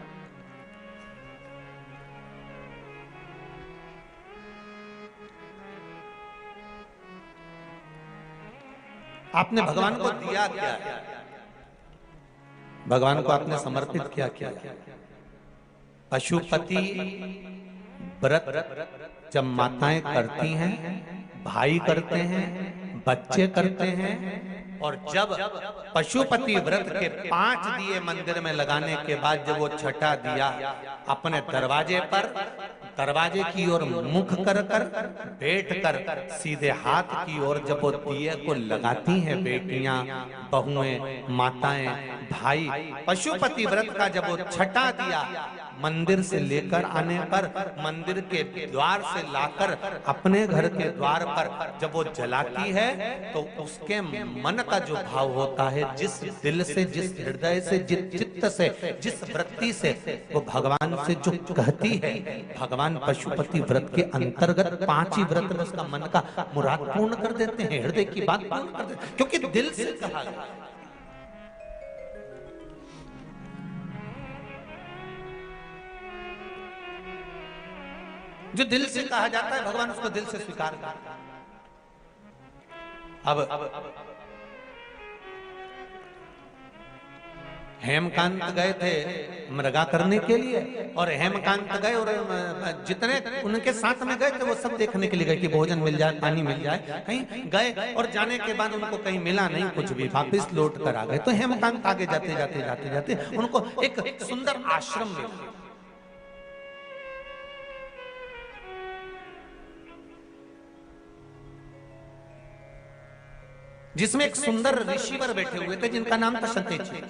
आपने भगवान को दिया क्या, भगवान को आपने समर्पित किया क्या? पशुपति व्रत जब माताएं करती हैं, भाई करते हैं, बच्चे करते हैं, और जब पशुपति व्रत के 5 दिए मंदिर में लगाने के बाद जब वो छठा दिया अपने दरवाजे पर, दरवाजे की ओर मुख कर कर बैठ कर सीधे हाथ की ओर जब वो दिए को लगाती हैं बेटियां, बहुएं, माताएं, भाई, पशुपति व्रत का जब वो छठा दिया मंदिर से लेकर आने पर, मंदिर के द्वार से लाकर अपने घर के द्वार पर जब वो जलाती है तो उसके मन का जो भाव होता है, जिस दिल से, जिस हृदय से, जिस चित्त से, जिस वृत्ति से वो भगवान से जो कहती है, भगवान पशुपति व्रत के अंतर्गत 5 ही व्रत में उसका मन का मुराद पूर्ण कर देते हैं, हृदय की बात पूर्ण कर देते हैं, क्योंकि दिल से कहा गया। जो दिल से कहा जाता है भगवान उसको दिल से स्वीकार करता है। अब हेमकांत गए थे मृगा करने के लिए, और हेमकांत गए और जितने उनके साथ में गए थे वो सब देखने के लिए गए कि भोजन मिल जाए, पानी मिल जाए, कहीं गए और जाने के बाद उनको कहीं मिला नहीं कुछ भी, वापस लौट कर आ गए। तो हेमकांत आगे जाते जाते जाते जाते उनको एक सुंदर आश्रम मिला, जिसमें एक सुंदर ऋषिवर बैठे हुए थे जिनका नाम था सत्यजी।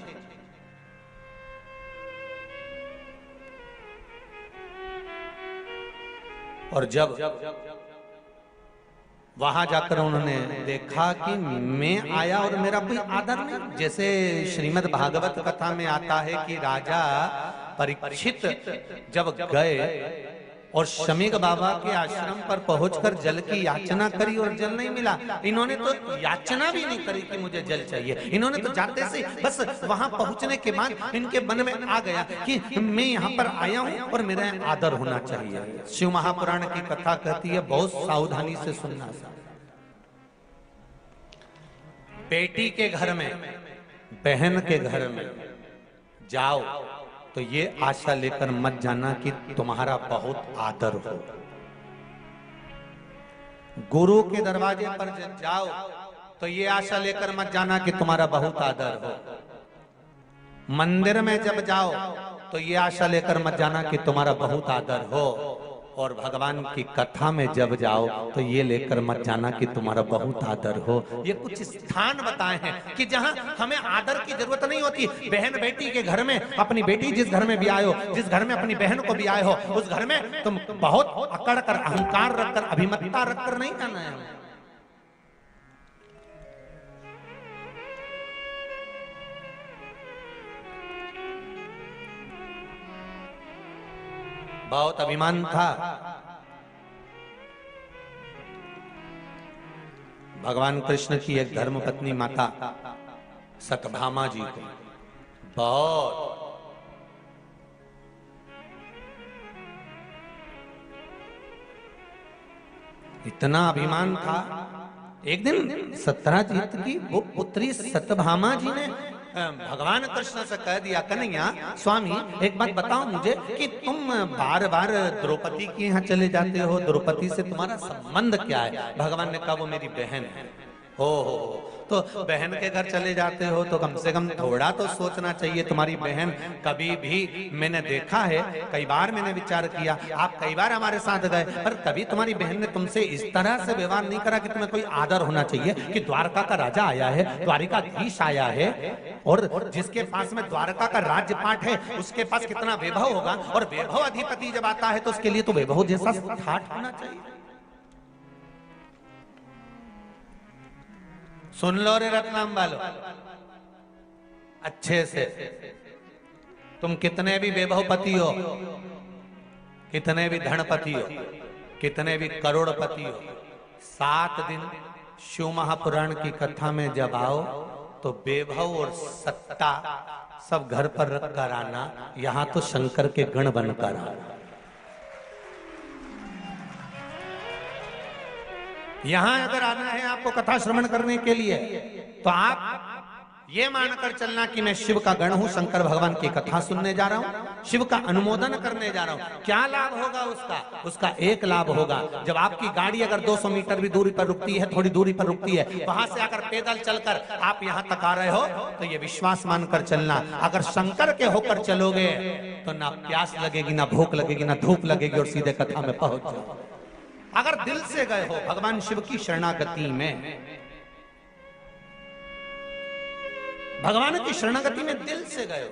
और जब वहां जाकर उन्होंने देखा कि मैं आया और मेरा कोई आदर नहीं, जैसे श्रीमद् भागवत कथा में आता है कि राजा परीक्षित जब गए और शमीक बाबा के आश्रम पर पहुंचकर जल की याचना करी और जल नहीं मिला। इन्होंने तो याचना भी नहीं करी कि मुझे जल चाहिए, इन्होंने तो जाते से बस वहां पहुंचने के बाद इनके मन में आ गया कि मैं यहाँ पर आया हूं और मेरा आदर होना चाहिए। शिव महापुराण की कथा कहती है, बहुत सावधानी से सुनना। बेटी के घर में, बहन के घर में जाओ तो ये आशा लेकर मत जाना कि तुम्हारा बहुत आदर हो। गुरु के दरवाजे पर जाओ तो ये आशा लेकर मत जाना कि तुम्हारा बहुत आदर हो। मंदिर में जब जाओ तो ये आशा लेकर मत जाना कि तुम्हारा बहुत आदर हो। और भगवान की कथा में जब जाओ तो ये लेकर मत जाना कि तुम्हारा बहुत आदर हो। ये कुछ स्थान बताए हैं कि जहां हमें आदर की जरूरत नहीं होती। बहन बेटी के घर में, अपनी बेटी जिस घर में भी आए हो, जिस घर में अपनी बहन को भी आए हो, उस घर में तुम बहुत अकड़ कर, अहंकार रखकर, अभिमतता रखकर नहीं जाना है। बहुत अभिमान था भगवान कृष्ण की एक धर्मपत्नी माता सत्यभामा जी को, बहुत इतना अभिमान था। एक दिन सत्यजीत की वो पुत्री सत्यभामा जी ने भगवान कृष्ण से कह दिया, कन्हैया स्वामी एक बात बताओ मुझे कि तुम बार बार द्रौपदी के यहाँ चले जाते हो, द्रौपदी से तुम्हारा संबंध क्या है? भगवान ने कहा वो मेरी बहन है। हो तो बहन के घर चले जाते हो तो कम से कम थोड़ा तो सोचना चाहिए। तुम्हारी बहन कभी भी, मैंने देखा है, कई बार मैंने विचार किया, आप कई बार हमारे साथ गए, पर कभी तुम्हारी बहन ने तुमसे इस तरह से व्यवहार नहीं करा कि तुम्हें कोई आदर होना चाहिए कि द्वारका का राजा आया है, द्वारिकाधीश आया है, और जिसके पास में द्वारका का राज्य पाठ है उसके पास कितना वैभव होगा, और वैभव अधिपति जब आता है तो उसके लिए तो वैभव जैसा ठाठ होना चाहिए। सुन लो रे रत्नाम वालो अच्छे से, तुम कितने भी वैभवपति हो, कितने भी धनपति हो, कितने भी करोड़पति हो, 7 दिन शिव महापुराण की कथा में जब आओ तो वैभव और सत्ता सब घर पर रख कर आना, यहां तो शंकर के गण बनकर आना। यहां अगर आना है आपको कथा श्रवण करने के लिए तो आप ये मानकर चलना कि मैं शिव का गण हूं, शंकर भगवान की कथा सुनने जा रहा हूं, शिव का अनुमोदन करने जा रहा हूं। क्या लाभ होगा उसका एक लाभ होगा, जब आपकी गाड़ी अगर 200 मीटर भी दूरी पर रुकती है, थोड़ी दूरी पर रुकती है, वहां से अगर पैदल चलकर आप यहां तक आ रहे हो तो ये विश्वास मानकर चलना, अगर शंकर के होकर चलोगे तो ना प्यास लगेगी, ना भूख लगेगी, ना धूप लगेगी और सीधे कथा में पहुंच जाओ। अगर दिल से गए हो भगवान शिव की शरणागति में, भगवान की शरणागति में दिल से गए हो,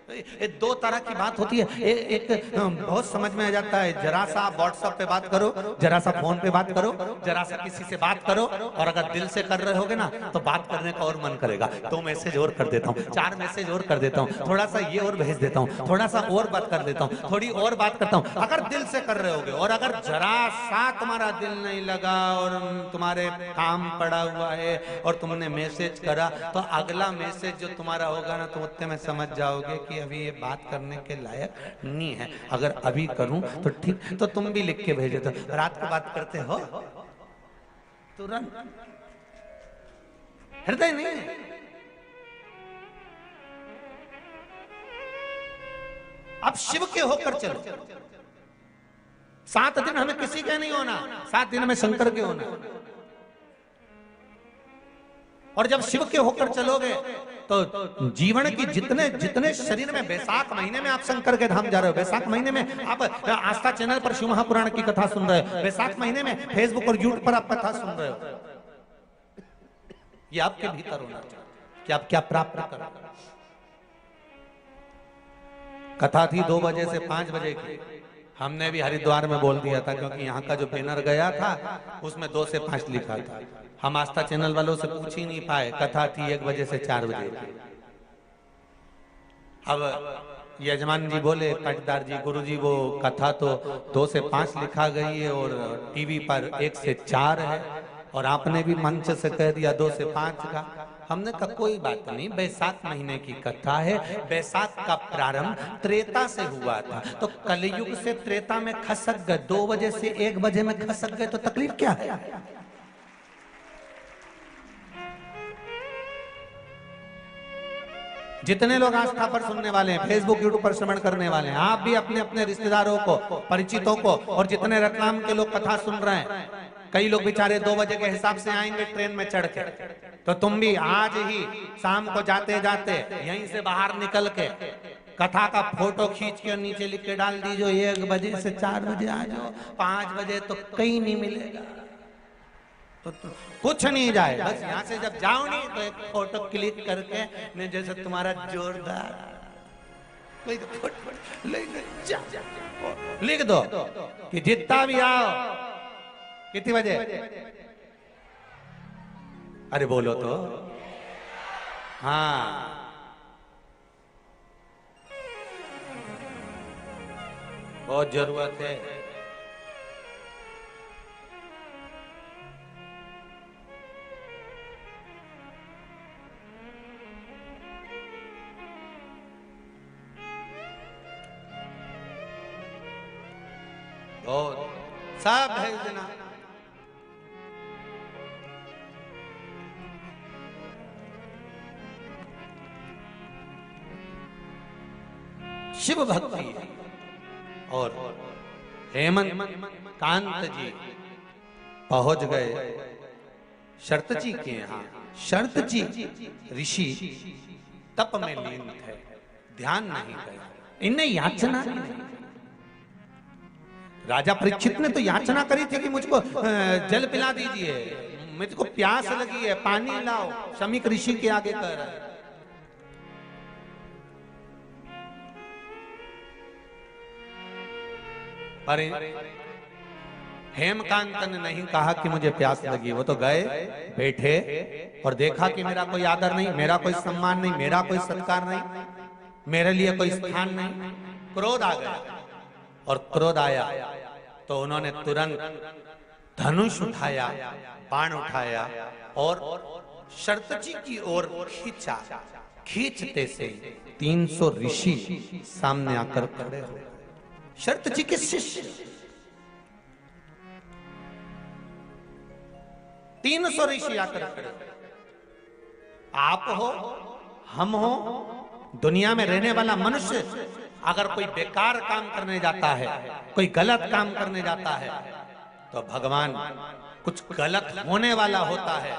ये 2 तरह की बात होती है। एक बहुत समझ में आ जाता है, जरा सा आप व्हाट्सएप पे बात करो, जरा सा फोन पे बात करो, जरा सा किसी से बात करो, और अगर दिल से कर रहे होगे ना तो बात करने का और मन करेगा। 2 मैसेज और कर देता हूँ, 4 मैसेज और कर देता हूँ, थोड़ा सा ये और भेज देता हूँ, थोड़ा सा और बात कर देता हूँ, थोड़ी और बात करता हूँ, अगर दिल से कर रहे होगे। और अगर जरा सा तुम्हारा दिल नहीं लगा और तुम्हारे काम पड़ा हुआ है और तुमने मैसेज करा, तो अगला मैसेज जो तुम्हारा होगा ना तो उतने में समझ जाओगे कि अभी ये बात करने के लायक नहीं है। अगर अभी करूं तो ठीक, तो तुम भी लिख के भेजे। तो रात को बात करते हो तुरंत, हृदय नहीं है। अब शिव के होकर चलो, 7 दिन हमें किसी के नहीं होना, 7 दिन हमें शंकर के होना। और जब शिव के होकर चलोगे तो जीवन की जितने शरीर में, बैसाख महीने में आप शंकर के धाम जा रहे हो, बैसाख महीने में आप आस्था चैनल पर शिव महापुराण की कथा सुन रहे हो, बैसाख महीने में फेसबुक और यूट्यूब पर आप कथा सुन रहे हो, ये आपके भीतर होना चाहिए कि आप क्या प्राप्त कर। कथा थी 2 बजे से 5 बजे की, हमने भी हरिद्वार में बोल दिया था क्योंकि यहाँ का जो बैनर गया था उसमें 2 से 5 लिखा था। हम आस्था चैनल वालों से पूछ ही नहीं पाए, कथा थी 1 बजे से 4 बजे। अब यजमान जी बोले पाटीदार जी, गुरु जी वो कथा तो 2 से 5 लिखा गई है और टीवी पर 1 से 4 है, और आपने भी मंच से कह दिया 2 से 5 का। हमने कहा कोई बात नहीं, बैसाख महीने की कथा है, बैसाख का प्रारंभ त्रेता से हुआ था, तो कलयुग से त्रेता में खसक गए, 2 बजे से 1 बजे में खसक गए तो तकलीफ क्या है? जितने लोग आस्था पर सुनने वाले हैं, फेसबुक यूट्यूब पर श्रवण करने वाले हैं, आप भी अपने अपने रिश्तेदारों को, परिचितों को, और जितने रतलाम के लोग कथा सुन रहे हैं, कई लोग बेचारे 2 बजे के हिसाब से आएंगे ट्रेन में चढ़ के, तो तुम भी आज ही शाम को जाते जाते यहीं से बाहर निकल के कथा का फोटो खींच के नीचे लिख के डाल दीजिए 1 बजे से 4 बजे आ जाओ, 5 बजे तो कहीं नहीं मिलेगा, तो कुछ नहीं जाए, बस यहाँ से जब जाओ नहीं तो एक फोटो क्लिक करके ने जैसे तुम्हारा जोरदार लिख दो कि जितना भी आओ, कितने बजे, अरे बोलो तो, हाँ बहुत जरूरत है। और सब है जना, शिव भक्ति। और हेमंत कांत जी पहुंच गए शरत जी के यहाँ। शरत जी ऋषि तप में लीन थे, ध्यान नहीं गया, इन्हें याचना नहीं। राजा परीक्षित ने तो याचना करी थी कि मुझको जल पिला दीजिए, मुझको प्यास लगी है, पानी लाओ, शमीक ऋषि के आगे कह रहा है। पर हेमकांत ने नहीं कहा कि मुझे प्यास लगी, वो तो गए बैठे और देखा कि मेरा कोई आदर नहीं, मेरा कोई सम्मान नहीं, मेरा कोई सत्कार नहीं, मेरे लिए कोई स्थान नहीं। क्रोध आ गया, और क्रोध आया तो उन्होंने तुरंत धनुष उठाया, बाण उठाया और शरत जी की ओर खींचा। खींचते से 300 ऋषि सामने आकर खड़े हो। शरत जी के शिष्य 300 ऋषि आकर खड़े। आप हो, हम हो, दुनिया में रहने वाला मनुष्य अगर कोई बेकार काम करने जाता है, कोई गलत काम करने जाता है, तो भगवान कुछ गलत होने वाला होता है,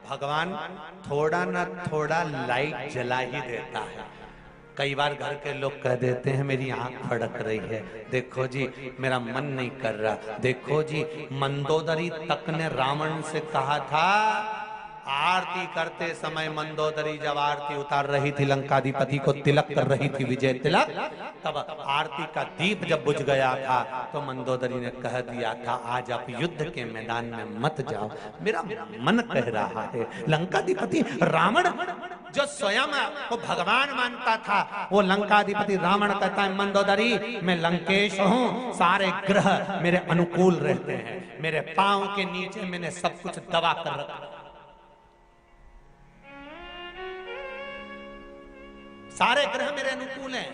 भगवान थोड़ा ना थोड़ा लाइट जला ही देता है। कई बार घर के लोग कह देते हैं मेरी आंख फड़क रही है, देखो जी मेरा मन नहीं कर रहा, देखो जी मंदोदरी तक ने रावण से कहा था, आरती करते समय मंदोदरी जब आरती उतार रही थी, लंकाधिपति को तिलक कर रही थी विजय तिलक, तब आरती का दीप जब बुझ गया था तो मंदोदरी ने कह दिया था आज आप युद्ध के मैदान में मत जाओ, मेरा मन कह रहा है। लंकाधिपति रावण जो स्वयं को भगवान मानता था, वो लंकाधिपति रावण कहता है मंदोदरी मैं लंकेश हूँ, सारे ग्रह मेरे अनुकूल रहते हैं, मेरे पांव के नीचे मैंने सब कुछ दबा कर रखा, सारे ग्रह मेरे अनुकूल हैं,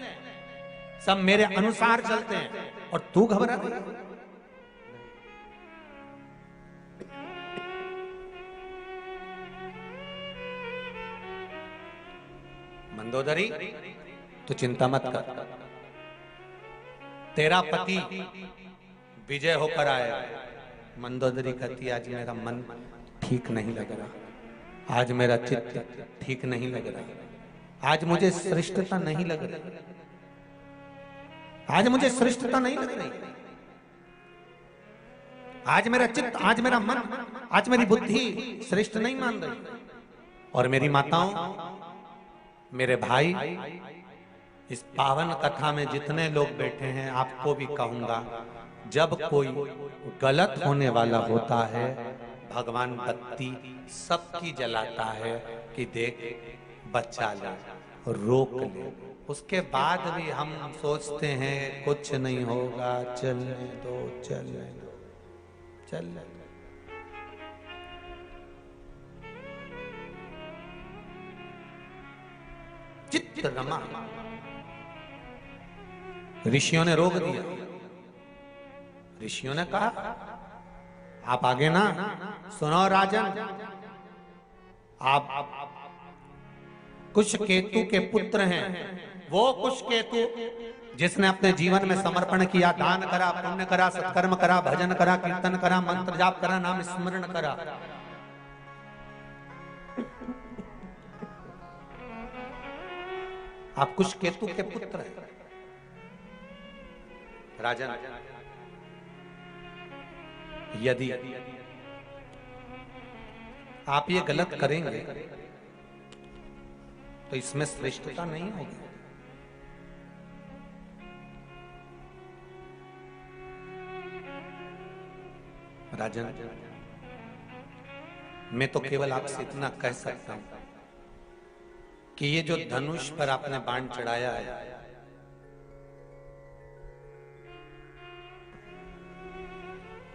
सब मेरे अनुसार चलते हैं, और तू घबरा रही है। मंदोदरी तू चिंता मत कर, तेरा पति विजय होकर आएगा। मंदोदरी कहती आज मेरा मन ठीक नहीं लग रहा, आज मेरा चित्त ठीक नहीं लग रहा, आज मुझे श्रेष्ठता नहीं लग रही, आज मुझे श्रेष्ठता नहीं लग रही, आज मेरा चित्त, आज मेरा मन, आज मेरी बुद्धि श्रेष्ठ नहीं मान रही। और मेरी माताओं, मेरे भाई, इस पावन कथा में जितने लोग बैठे हैं आपको भी कहूंगा, जब कोई गलत होने वाला होता है भगवान बत्ती सबकी जलाता है कि देख बच्चा ले, रोक ले, उसके बाद भी हम सोचते हैं कुछ नहीं होगा, चलने दो चलने दो चलने दो। चित्त रमा, ऋषियों ने रोक दिया। ऋषियों ने कहा आप आगे ना सुनो राजन, आप कुश केतु के पुत्र हैं। वो कुश केतु जिसने अपने जीवन में समर्पण किया, दान करा, पुण्य करा, सत्कर्म करा, भजन करा, कीर्तन करा, मंत्र जाप करा, नाम स्मरण करा। आप कुश केतु के पुत्र हैं राजन। यदि आप ये गलत करेंगे तो इसमें श्रेष्ठता नहीं होगी। राजन, मैं तो केवल आपसे इतना कह सकता हूं कि ये जो धनुष पर आपने बाण चढ़ाया है,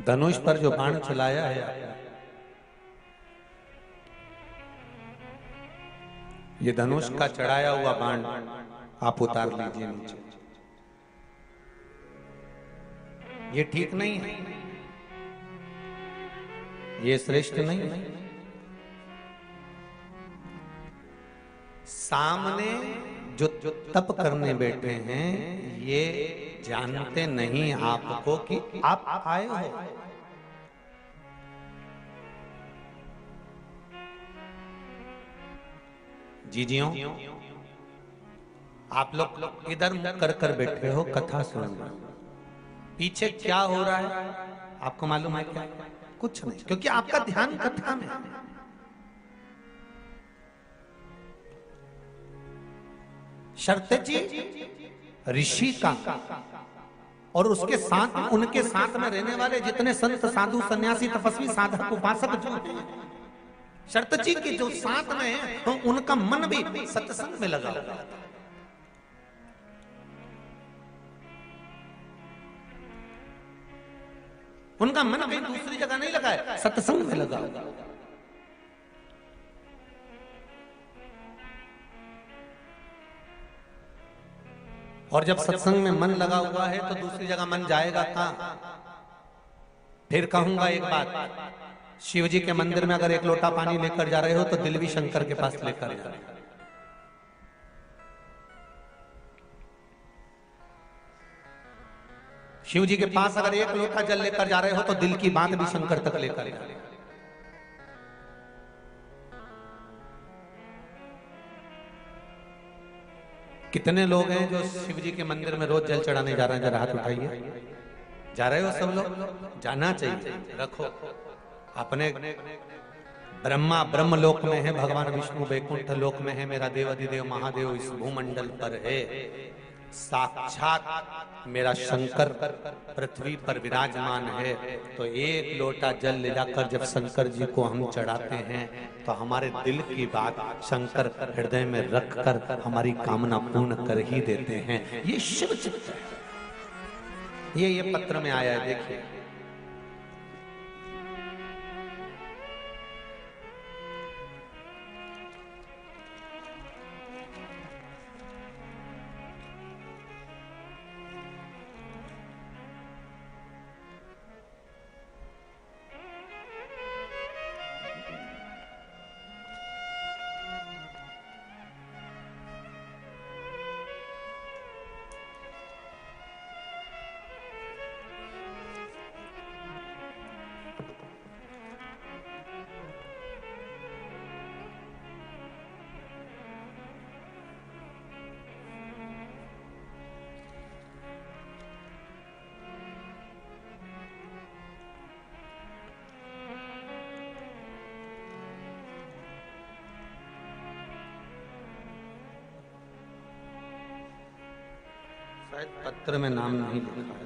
धनुष पर जो बाण चलाया है आपने, ये धनुष का चढ़ाया हुआ बाण आप उतार लीजिए नीचे। ये ठीक नहीं है, ये श्रेष्ठ नहीं है। सामने जो तप करने बैठे हैं ये जानते नहीं आपको कि आप आए हो। जीजियों, आप लोग इधर मुख कर बैठे हो, कथा सुन रहे हो। पीछे क्या हो रहा है आपको मालूम है क्या? कुछ नहीं, क्योंकि आपका ध्यान कथा में है। शर्त जी ऋषि का और उसके साथ उनके साथ में रहने वाले जितने संत साधु सन्यासी तपस्वी साधक उपासक जो हैं, शर्त जी के जो साथ में है तो उनका मन भी सत्संग में लगा हुआ है। उनका मन कहीं दूसरी जगह नहीं लगा है, सत्संग में लगा हुआ है। और जब सत्संग में मन लगा हुआ है तो दूसरी जगह मन जाएगा कहां? फिर कहूंगा एक बात, शिव जी के मंदिर में अगर एक लोटा पानी लेकर जा रहे हो तो दिल भी शंकर के पास लेकर जा रहे हो। शिव जी के पास अगर एक लोटा जल लेकर जा रहे हो तो दिल की बात भी शंकर तक लेकर जा रहे हो। कितने लोग हैं जो शिव जी के मंदिर में रोज जल चढ़ाने जा रहे हैं? जरा हाथ उठाइए। जा रहे हो सब लोग? जाना चाहिए। रखो अपने ब्रह्मा ब्रह्म लोक में है, भगवान विष्णु वैकुंठ लोक में है, मेरा देव अधिदेव महादेव इस भूमंडल पर है, साक्षात मेरा शंकर पृथ्वी पर विराजमान है। तो एक लोटा जल ले जाकर जब शंकर जी को हम चढ़ाते हैं तो हमारे दिल की बात शंकर हृदय में रखकर हमारी कामना पूर्ण कर ही देते हैं। ये शिव चित्त है। ये पत्र में आया है, देखिए। शायद पत्र में नाम नहीं लिखा है।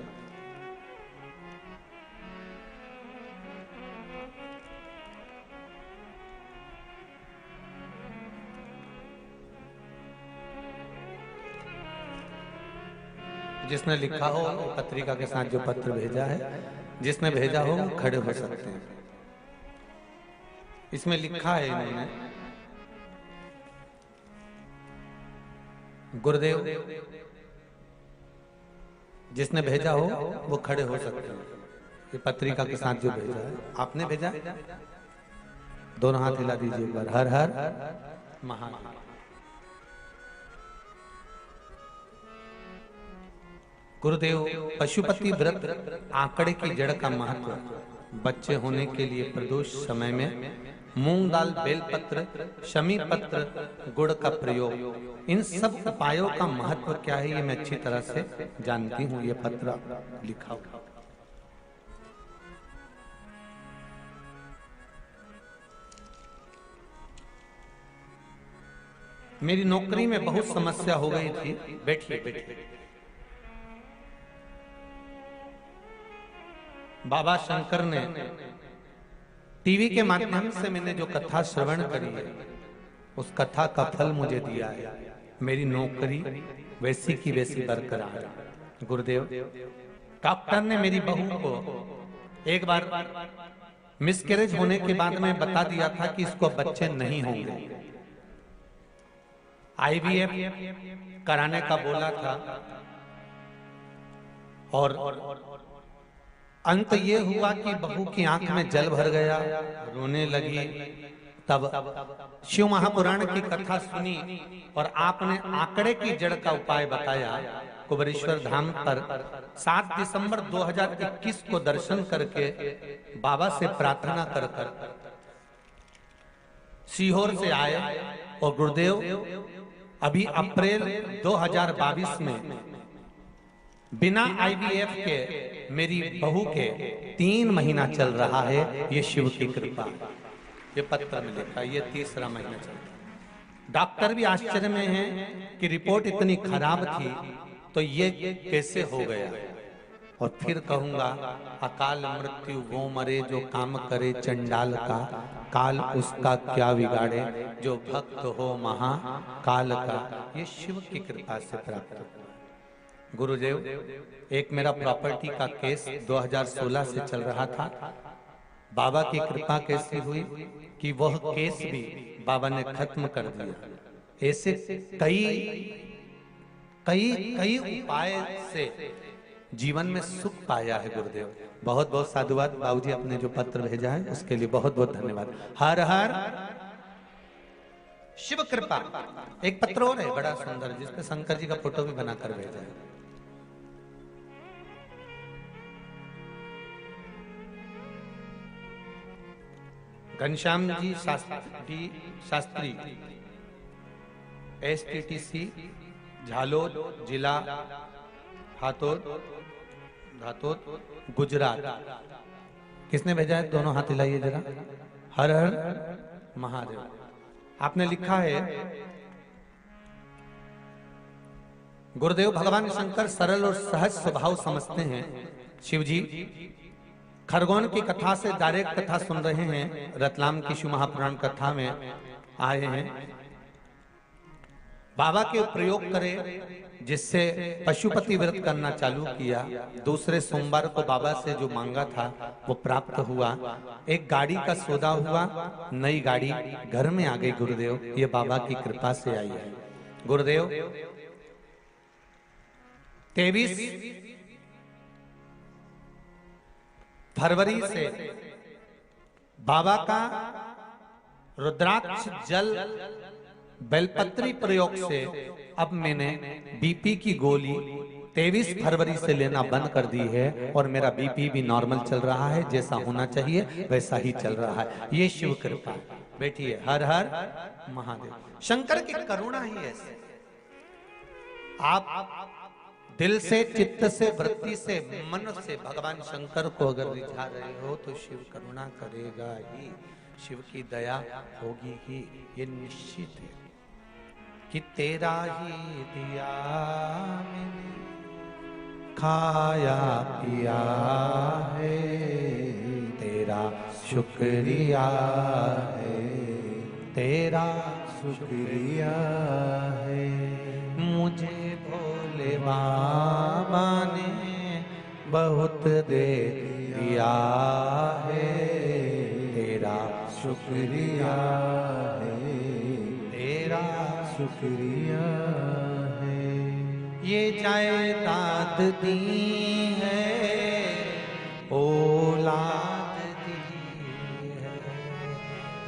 जिसने लिखा हो पत्रिका के साथ जो पत्र भेजा है, जिसने भेजा हो खड़े हो सकते हैं। इसमें लिखा है इन्होंने, गुरुदेव जिसने भेजा हो वो खड़े हो सकते हैं। ये पत्रिका के साथ जो भेजा है, आपने भेजा, दोनों हाथ हिला दीजिए एक बार। हर हर महादेव। गुरुदेव, पशुपति व्रत आंकड़े की जड़ का महत्व, बच्चे होने के लिए प्रदोष समय में मूंग दाल, बेलपत्र, शमी पत्र, गुड़ का प्रयोग, इन सब उपायों का महत्व क्या है ये मैं अच्छी तरह से जानती हूँ। ये पत्र लिखा हुआ। मेरी नौकरी में बहुत समस्या हो गई थी। बैठिए बैठिए। बाबा शंकर ने टीवी के माध्यम से मैंने जो कथा श्रवण करी है, उस कथा का फल मुझे दिया है। मेरी नौकरी वैसी की वैसी बरकरार। गुरुदेव, डॉक्टर ने मेरी बहू को एक बार मिसकैरेज होने के बाद में बता दिया था कि इसको बच्चे नहीं होंगे। IVF कराने का बोला था और अंत ये हुआ कि बहू की आंख में जल भर गया, रोने लगी। तब शिव महापुराण की कथा सुनी और आपने आंकड़े की जड़ का उपाय बताया। कुबेरेश्वर धाम पर 7 दिसंबर 2021 को दर्शन करके बाबा से प्रार्थना कर सीहोर से आए और गुरुदेव अभी अप्रैल 2022 में बिना IVF के मेरी बहू के 3 महीना चल रहा है। ये शिव की कृपा। ये पत्र में लिखा, ये 3रा महीना चल रहा है। डॉक्टर भी आश्चर्य में हैं कि रिपोर्ट इतनी खराब थी तो ये कैसे हो गया। और फिर कहूंगा, अकाल मृत्यु वो मरे जो काम करे चंडाल का, काल उसका क्या बिगाड़े जो भक्त हो महा काल का। ये शिव की कृपा से प्राप्त हुआ। गुरुदेव, एक मेरा प्रॉपर्टी का केस 2016 से चल रहा था। बाबा की कृपा कैसी हुई कि वह केस भी बाबा ने खत्म कर दिया। ऐसे कई कई कई उपाय से जीवन में सुख पाया है गुरुदेव। बहुत बहुत साधुवाद। बाबूजी आपने जो पत्र भेजा है उसके लिए बहुत बहुत धन्यवाद। हर हर शिव कृपा। एक पत्र और है बड़ा सुंदर, जिसपे शंकर जी का फोटो भी बनाकर भेजा है। घनश्याम जी शास्त्री, STTC झालोद, जिला हाथोद, गुजरात। किसने भेजा है? दोनों हाथ हिलाइए जरा। हर हर महादेव। आपने लिखा है, गुरुदेव भगवान शंकर सरल और सहज स्वभाव समझते हैं। शिव जी खरगोन की कथा से डायरेक्ट कथा सुन रहे हैं। रतलाम की शिव महापुराण कथा में आए हैं। बाबा के प्रयोग करें जिससे पशुपति व्रत करना चालू किया। दूसरे सोमवार को बाबा से जो मांगा था वो प्राप्त हुआ। एक गाड़ी का सौदा हुआ, नई गाड़ी घर में आ गई। गुरुदेव, ये बाबा की कृपा से आई है। गुरुदेव 23 फरवरी से बाबा का रुद्राक्ष जल बेलपत्री प्रयोग से अब मैंने BP की गोली 23 फरवरी से लेना बंद कर दी है और मेरा BP भी नॉर्मल चल रहा है। जैसा होना चाहिए वैसा ही चल रहा है। ये शिव कृपा। बैठिए। हर हर महादेव। शंकर की करुणा ही ऐसी। आप दिल से, चित्त से, वृत्ति से, मन से भगवान शंकर को अगर रिझा रहे हो तो शिव करुणा करेगा ही, शिव की दया होगी ही। ये निश्चित है कि तेरा ही दिया मैंने खाया पिया है, तेरा शुक्रिया है, तेरा शुक्रिया है। मुझे भोले भोले बाबा ने बहुत दे दिया है, तेरा शुक्रिया है, तेरा शुक्रिया है। ये जायदाद दी है, औलाद दी है,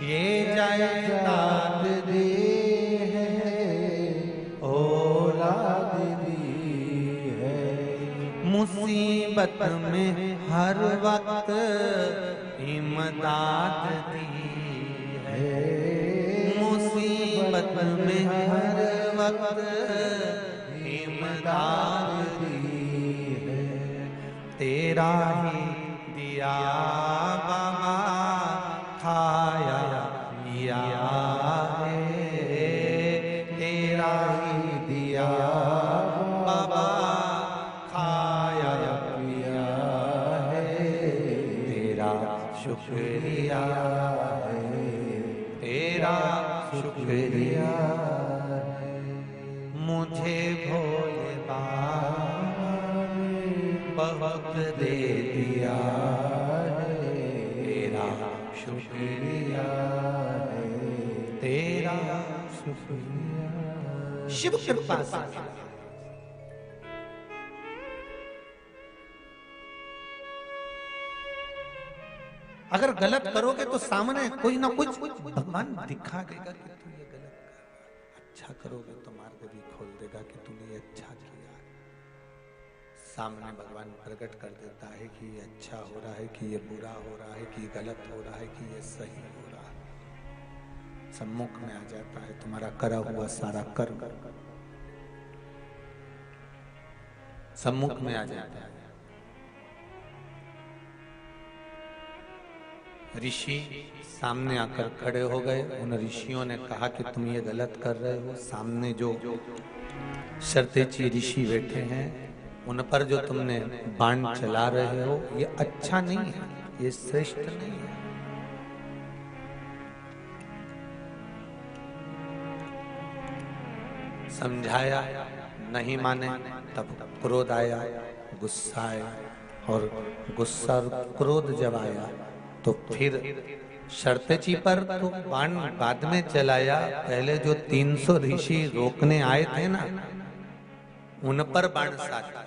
ये जायदाद दी है, औलाद दी है। मुसीबत में हर वक्त इमदाद दी है, मुसीबत में हर वक्त इमदाद दी है। तेरा ही दिया बाबा खाया पिया है, तेरा ही दिया बाबा खाया पिया है, तेरा शुक्रिया है, तेरा शुक्रिया है। मुझे भोले बाबा ने बहुत दे दिया है, तेरा शुक्रिया है, तेरा शुक्रिया। शिव कृपा से अगर गलत करोगे तो सामने कोई ना कुछ भगवान दिखा देगा कि तू ये गलत कर, अच्छा करोगे तो मार्ग भी खोल देगा कि तूने ये अच्छा किया। सामने भगवान प्रकट कर देता है कि ये अच्छा हो रहा है, कि ये बुरा हो रहा है, कि ये गलत हो रहा है, कि ये सही हो रहा है। सम्मुख में आ जाता है तुम्हारा करा हुआ सारा कर्म, सम्मुख में आ जाता है। ऋषि सामने आकर खड़े हो गए। उन ऋषियों ने कहा कि तुम ये गलत कर रहे हो। सामने जो शर्तेची ऋषि बैठे हैं उन पर जो तुमने बाण चला रहे हो ये अच्छा नहीं है, ये श्रेष्ठ नहीं है। समझाया, नहीं माने, तब क्रोध आया, गुस्सा आया, और गुस्सा और क्रोध जब आया तो फिर शर्तेची पर तो बाण बाद में चलाया। पहले जो 300 ऋषि रोकने आए थे ना, उन पर बाण साधा।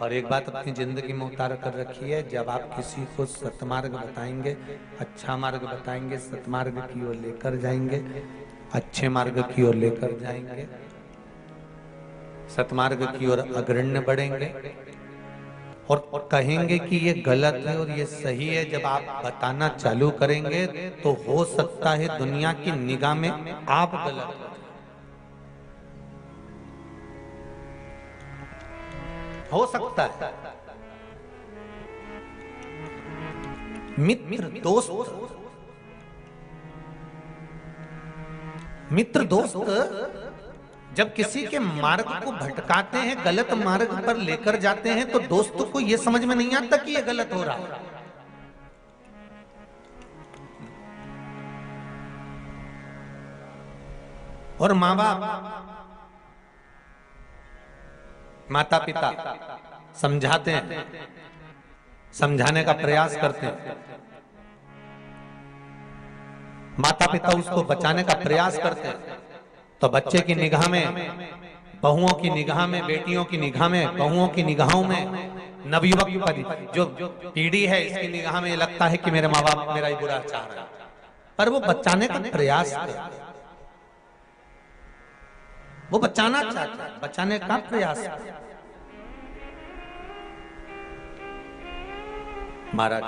और एक बात अपनी जिंदगी में उतार कर रखी है, जब आप किसी को सतमार्ग बताएंगे, अच्छा मार्ग बताएंगे, सतमार्ग की ओर लेकर जाएंगे, अच्छे मार्ग की ओर लेकर जाएंगे, सतमार्ग की ओर अग्रण्य बढ़ेंगे और कहेंगे कि ये गलत है और ये सही है, जब आप बताना चालू करेंगे तो हो सकता है दुनिया की निगाह में आप गलत हो सकता है। मित्र दोस्त जब किसी के मार्ग को भटकाते हैं, गलत मार्ग पर लेकर जाते हैं, तो दोस्तों को यह समझ में नहीं आता कि यह गलत हो रहा है। और माँ बाप, माता पिता समझाते हैं, समझाने का प्रयास करते हैं, माता पिता उसको बचाने का प्रयास करते हैं, तो बच्चे की निगाह में, बहुओं की निगाह में, बेटियों की निगाह में, बहुओं की निगाहों में, नवयुवक जो पीढ़ी है इसकी निगाह में लगता है कि मेरे माँ बाप मेरा ही बुरा चाह रहे हैं, पर वो बचाने का प्रयास करते हैं, वो बचाना चाहता है, बचाने का प्रयास करते हैं। महाराज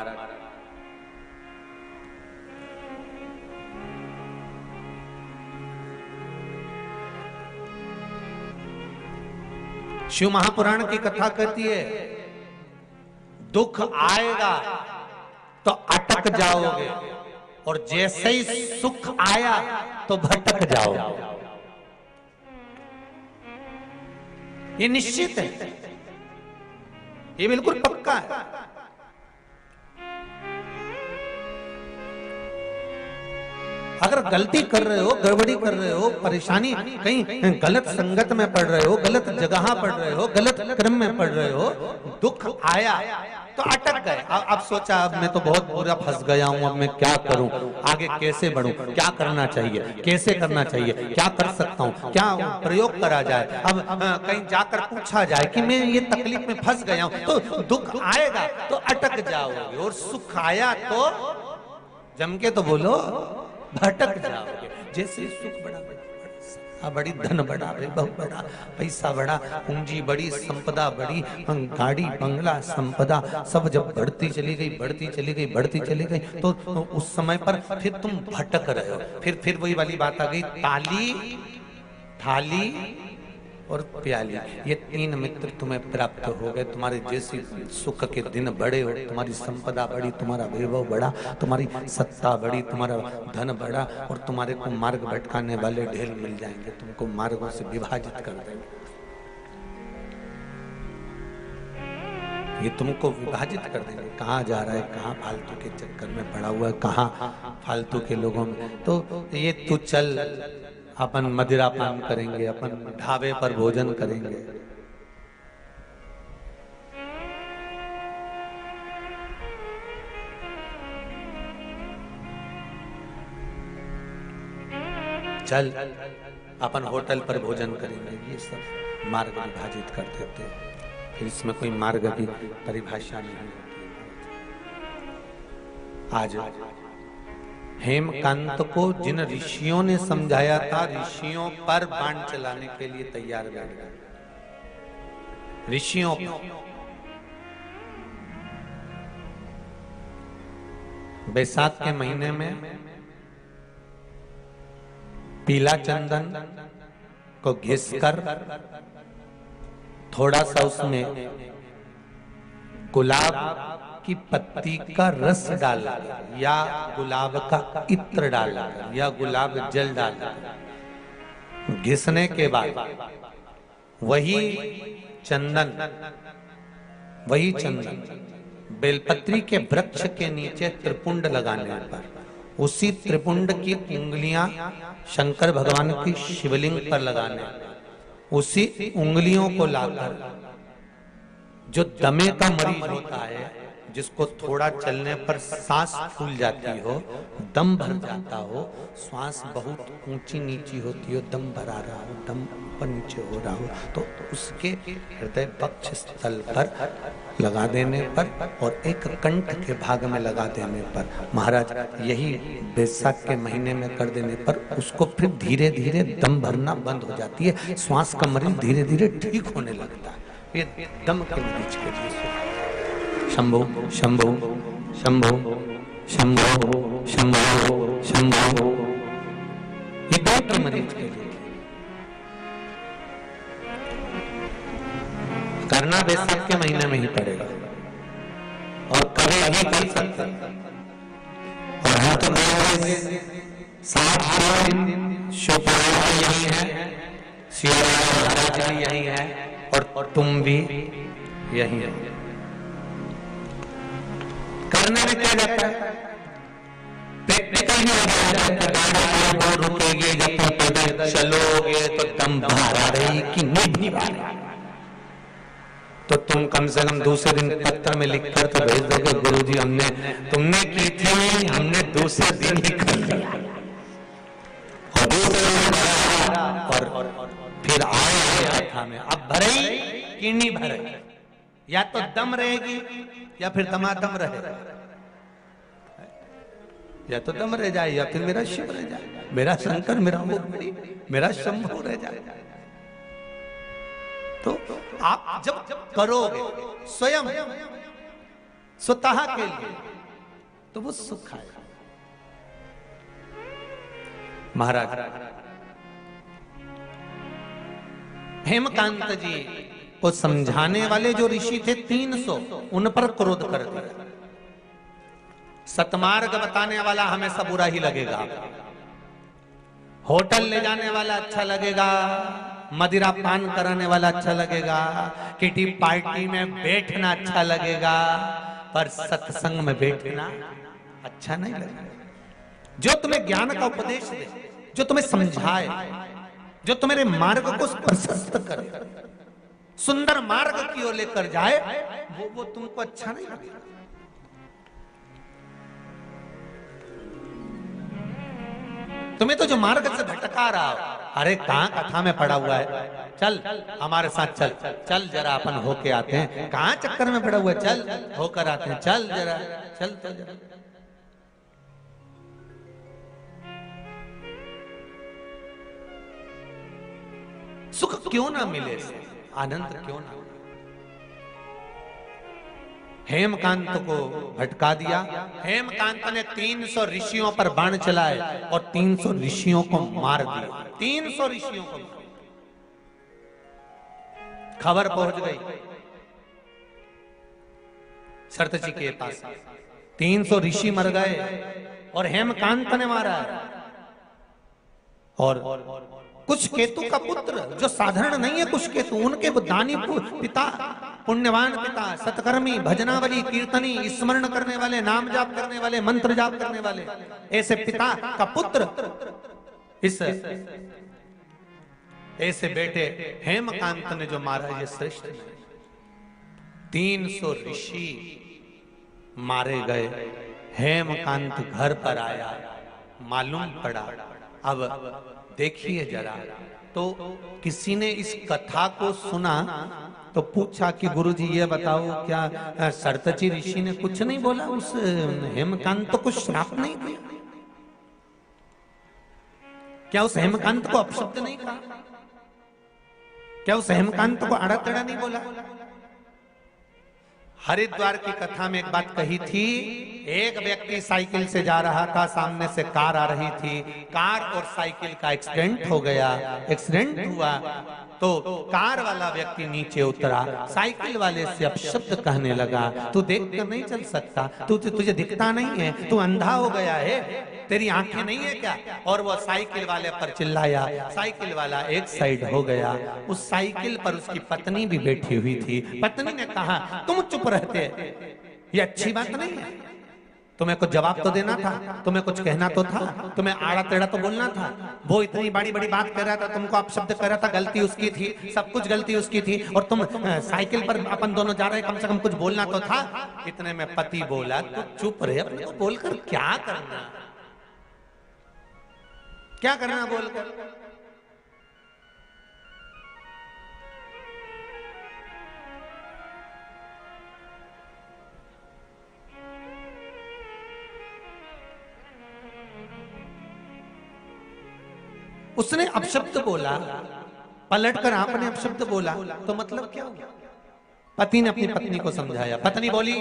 शिव महापुराण की कथा कहती है, दुख आएगा तो अटक जाओगे और जैसे ही सुख आया तो भटक जाओगे। ये निश्चित है, ये बिल्कुल पक्का है। अगर गलती कर रहे हो, गड़बड़ी कर रहे हो, परेशानी कहीं गलत संगत में पड़ रहे हो, गलत जगह पड़ रहे हो, गलत क्रम में पड़ रहे हो, दुख आया तो अटक गए। अब सोचा अब मैं तो बहुत बुरा फंस गया हूं, अब मैं क्या करूं, आगे कैसे बढ़ूं, क्या करना चाहिए, कैसे करना चाहिए, क्या कर सकता हूं, क्या प्रयोग करा जाए। अब कहीं जाकर पूछा जाए कि मैं ये तकलीफ में फंस गया हूं, तो दुख आएगा तो अटक जाओगे, और सुख आया तो जम के तो बोलो भटक जाओगे। जैसे सुख बड़ा बड़ी, धन बड़ा, वैभव बड़ा, पैसा बड़ा, पूंजी बड़ी, संपदा बड़ी, गाड़ी बंगला संपदा सब जब बढ़ती चली गई, बढ़ती चली गई, बढ़ती चली गई, तो उस समय पर फिर तुम भटक रहे हो। फिर वही वाली बात आ गई, ताली, थाली और प्याली, ये तीन मित्र तुम्हें प्राप्त हो गए। तुम्हारे जैसी सुख के दिन बड़े हो, तुम्हारी संपदा बड़ी, तुम्हारा वैभव बड़ा, तुम्हारी सत्ता बड़ी, तुम्हारा धन बड़ा, और तुम्हारे को मार्ग भटकाने वाले ढेर मिल जाएंगे, तुमको मार्गों से विभाजित कर देंगे। ये तुमको विभाजित कर देंगे, कहाँ जा रहा है, कहाँ फालतू के चक्कर में पड़ा हुआ है, कहाँ फालतू के लोगों में। तो ये तू चल, अपन मदिरा पान करेंगे, अपन ढाबे पर भोजन करेंगे। चल अपन होटल पर भोजन करेंगे। ये सब मार्ग विभाजित कर देते हैं, फिर इसमें कोई मार्ग की परिभाषा नहीं होती। आज हेमकांत को जिन ऋषियों ने समझाया था, ऋषियों पर बाण चलाने के लिए तैयार बैठ गए। ऋषियों बैसाख के महीने में पीला चंदन को घिसकर थोड़ा सा उसमें गुलाब की पत्ती का रस डाला या गुलाब का इत्र डाला या गुलाब जल डाला, घिसने के बाद वही चंदन बेलपत्री के वृक्ष के नीचे त्रिपुंड लगाने पर, उसी त्रिपुंड की उंगलियां शंकर भगवान की शिवलिंग पर लगाने, उसी उंगलियों को लाकर जो दमे का मरीज होता है, जिसको थोड़ा चलने पर सांस फूल जाती हो, दम भर जाता हो, श्वास बहुत ऊंची नीची होती हो, दम भरा रहा हो, दम ऊपर नीचे हो रहा हो, तो उसके हृदय पक्ष स्थल पर लगा देने पर और एक कंठ के भाग में लगा देने पर, महाराज यही बैसाख के महीने में कर देने पर उसको फिर धीरे धीरे दम भरना बंद हो जाती है, श्वास का मरीज धीरे धीरे ठीक होने लगता है। ये दम के मरीज के लिए शंभो शंभो शंभो शंभो शंभो शंभो, ये दो के मरीज के लिए करना बैसाख के महीने में ही पड़ेगा, और कभी अभी कर सकते, और हम तो 7 दिन शिवपुराण यही है, शिवराज महाराज भी यही है, और तुम भी यही है। करने में क्या जाता है, प्रैक्टिकल में रुकेगे, जब तुम पैदल चलोगे तो दम बाहर आ रही कि नहीं आ रही, तो तुम कम से कम दूसरे दिन पत्र में लिखकर तो भेज दोगे, गुरुजी हमने तुमने की थी, हमने दूसरे दिन ही कर लिया, और दूसरे दिन और फिर आया था में अब भरे कि नहीं भरे, या तो दम रहेगी या फिर दमादम रहेगा, या तो दम रह जाए या फिर मेरा शिव रह जाए, मेरा शंकर, मेरा मुरली, मेरा शंभू रह जाए। तो आप जब करोगे स्वयं स्वतः के लिए तो वो सुख आएगा। महाराज हेमकांत जी को समझाने वाले जो ऋषि थे 300, उन पर क्रोध कर दिया। सतमार्ग बताने वाला हमेशा बुरा ही लगेगा, होटल ले जाने वाला अच्छा लगेगा, मदिरा पान कराने वाला अच्छा लगेगा, किटी पार्टी में बैठना अच्छा लगेगा, पर सत्संग में बैठना अच्छा नहीं लगेगा। जो तुम्हें ज्ञान का उपदेश दे, जो तुम्हें समझाए, जो तुम्हारे मार्ग को प्रशस्त करे, सुंदर मार्ग की ओर लेकर जाए, वो तुमको अच्छा नहीं लगेगा। तुम्हें तो जो मार्ग से भटका रहा हो, अरे कहां कथा में पड़ा हुआ है, चल हमारे साथ चल, चल जरा अपन होके आते हैं, कहां चक्कर में पड़ा हुआ है, चल होकर आते हैं, चल जरा, चल तो जरा। सुख क्यों ना मिले, आनंद क्यों ना। हेमकांत को भटका दिया। हेमकांत ने 300 ऋषियों पर बाण चलाए और 300 ऋषियों को मार दिया। 300 ऋषियों को खबर पहुंच गई सरतची के पास, 300 ऋषि मर गए और हेमकांत ने मारा है। और कुछ केतु का पुत्र जो साधारण नहीं है, कुछ केतु, उनके वो दानी पिता, पुण्यवान पिता, सतकर्मी, भजनावली, कीर्तनी, स्मरण करने वाले, नाम जाप करने वाले, मंत्र जाप करने वाले, ऐसे पिता का पुत्र इस ऐसे बेटे हेमकांत ने जो मारा, ये श्रेष्ठ नहीं। 300 ऋषि मारे गए। हेमकांत घर पर आया, मालूम पड़ा। अब देखिए जरा, तो किसी ने इस कथा को सुना तो पूछा कि गुरुजी ये बताओ, क्या सरतची ऋषि ने कुछ नहीं बोला, उस हेमकांत को कुछ श्राप नहीं दिया? क्या उस हेमकांत को अपशब्द नहीं कहा? क्या उस हेमकांत को आड़ा टेढ़ा नहीं बोला? हरिद्वार की कथा में एक बात कही थी, एक व्यक्ति साइकिल से जा रहा था, सामने से कार आ रही थी, कार और साइकिल का एक्सीडेंट हो गया। एक्सीडेंट हुआ तो कार वाला व्यक्ति नीचे उतरा, साइकिल वाले से अपशब्द कहने लगा, तू देख कर नहीं चल सकता, तुझे दिखता नहीं है, तू अंधा हो गया है, तेरी आंखें नहीं है क्या? और वो साइकिल वाले पर चिल्लाया, साइकिल वाला एक साइड हो गया। उस साइकिल पर उसकी पत्नी भी बैठी हुई थी। पत्नी ने कहा, तुम चुप रहते, ये अच्छी बात नहीं है, तुम्हें कुछ जवाब तो देना था, तुम्हें कुछ कहना तो था, तुम्हें आड़ा टेढ़ा तो बोलना था। वो इतनी बड़ी बड़ी बात कर रहा था, तुमको अपशब्द कर रहा था, गलती उसकी थी, सब कुछ गलती उसकी थी, और तुम साइकिल पर अपन दोनों जा रहे, कम से कम कुछ बोलना तो था। इतने में पति बोला, तो चुप रहे, अपने को बोलकर क्या करना, क्या करना बोलकर। उसने अपशब्द बोला, पलटकर आपने अपशब्द बोला, तो मतलब क्या हुआ? पति ने अपनी पत्नी को समझाया। पत्नी बोली,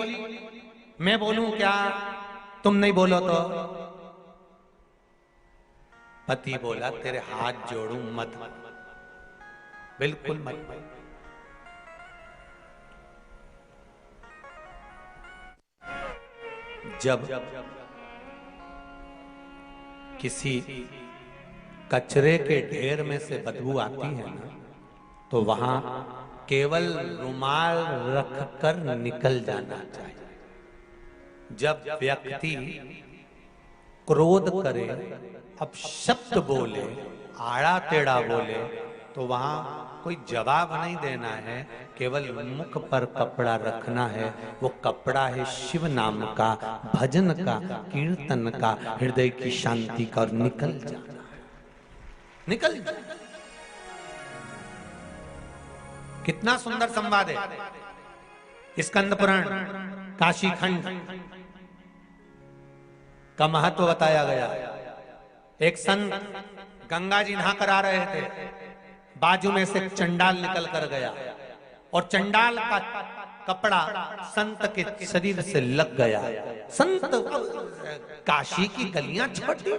मैं बोलूं क्या, तुम नहीं बोलो तो? पति बोला, तेरे हाथ जोड़ूं, मत, बिल्कुल मत। जब किसी कचरे के ढेर में से बदबू आती है ना, तो वहां केवल रुमाल रखकर निकल जाना चाहिए। जब व्यक्ति क्रोध करे, अपशब्द बोले, आड़ा टेढ़ा बोले, तो वहां कोई जवाब नहीं देना है, केवल मुख पर कपड़ा रखना है। वो कपड़ा है शिव नाम का, भजन का, कीर्तन का, हृदय की शांति का, और निकल जाना, निकल जा। कितना सुंदर संवाद है। स्कंद पुराण, काशी खंड का महत्व बताया गया। एक संत गंगा जी नहा कर आ रहे थे, बाजू में से चंडाल निकल कर गया और चंडाल का कपड़ा संत के शरीर से लग गया। संत, काशी की गलियां छोटी,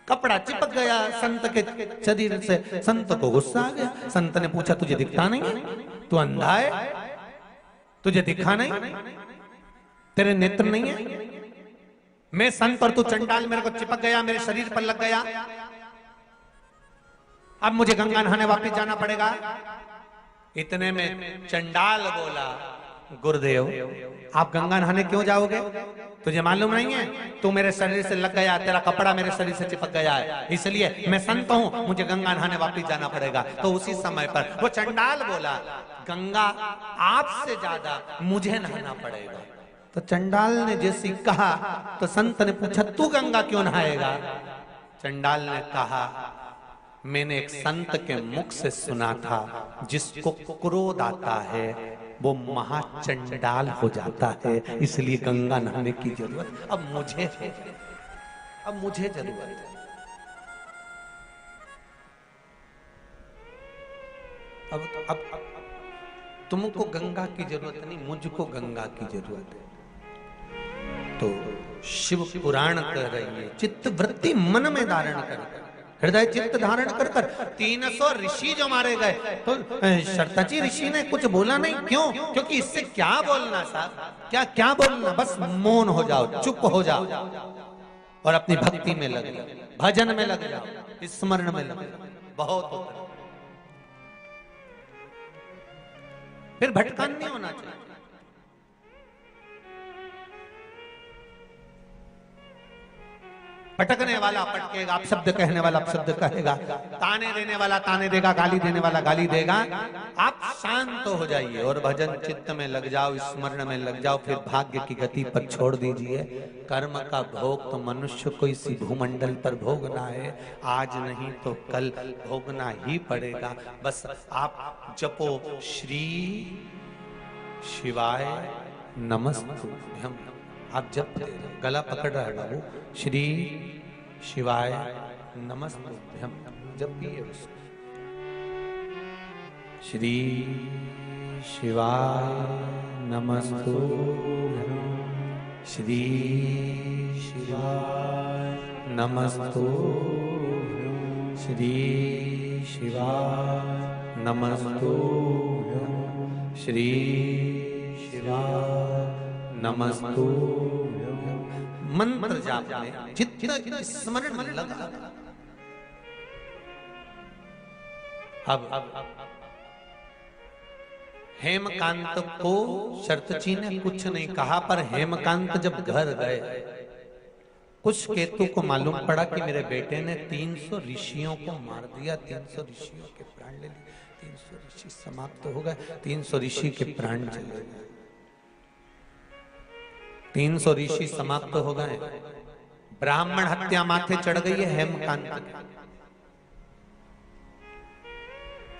कपड़ा चिपक गया संत के शरीर से। संत को गुस्सा आ गया। संत ने पूछा, तुझे दिखता नहीं, तू अंधा है, तुझे दिखा नहीं, तेरे नेत्र नहीं है? मैं संत और तू चंडाल, मेरे को चिपक गया, मेरे शरीर पर लग गया, अब मुझे गंगा नहाने वापस जाना पड़ेगा। इतने में चंडाल बोला, गुरुदेव आप गंगा नहाने क्यों जाओगे? तुझे मालूम नहीं है तू मेरे शरीर से लग गया, तेरा कपड़ा मेरे शरीर से चिपक गया है, इसलिए मैं संत हूं, मुझे गंगा नहाने वापस जाना पड़ेगा। तो उसी समय पर वो चंडाल बोला गंगा आपसे ज्यादा मुझे नहाना पड़ेगा। तो चंडाल ने जैसे कहा तो संत ने पूछा तू गंगा क्यों नहाएगा? चंडाल ने कहा मैंने एक संत के मुख से सुना था जिसको क्रोध आता है वो महाचंडाल हो जाता है, इसलिए गंगा नहाने की जरूरत अब मुझे है, अब मुझे जरूरत है। अब तुमको गंगा की जरूरत नहीं, मुझको गंगा की जरूरत है। तो शिव पुराण कह रही है चित्त वृत्ति मन में धारण कर, हृदय चित्त धारण कर कर 300 ऋषि जो मारे गए तो शरतची ऋषि ने कुछ बोला नहीं, क्यों? क्योंकि इससे क्या बोलना साहब, क्या बोलना, बस मौन हो जाओ, चुप हो जाओ और अपनी भक्ति में लग जाओ, भजन में लग जाओ, स्मरण में लग जाओ, बहुत होता है। फिर भटकान नहीं होना चाहिए। भटकने वाला भटकेगा, अपशब्द कहने वाला अपशब्द कहेगा, ताने देने वाला ताने देगा, गाली देने वाला गाली देगा। आप शांत हो जाइए और भजन चित्त में लग जाओ, स्मरण में लग जाओ, फिर भाग्य की गति पर छोड़ दीजिए। कर्म का भोग तो मनुष्य को इसी भूमंडल पर भोगना है, आज नहीं तो कल भोगना ही पड़ेगा। बस आप जपो श्री शिवाय नमस्तुभ्यं, आप जप गला पकड़ रहा है बाबू, श्री शिवाय नमस्तुभ्यं जपिए उसको, श्री शिवाय नमस्तुभ्यं, श्री शिवाय नमस्तुभ्यं, श्री शिवाय नमस्तुभ्यं, श्री शिवाय नमस्तुभ्यं। मंत्र जाप में जितना स्मरण में लगा। अब हेमकांत को शरतची ने कुछ नहीं कहा, पर हेमकांत जब घर गए कुछ केतु को मालूम पड़ा कि मेरे बेटे ने 300 ऋषियों को मार दिया, 300 ऋषियों के प्राण ले लिए, 300 ऋषि समाप्त हो गए, 300 ऋषि के प्राण चले गए, 300 ऋषि समाप्त हो गए। ब्राह्मण हत्या माथे चढ़ गई है हेमकांत।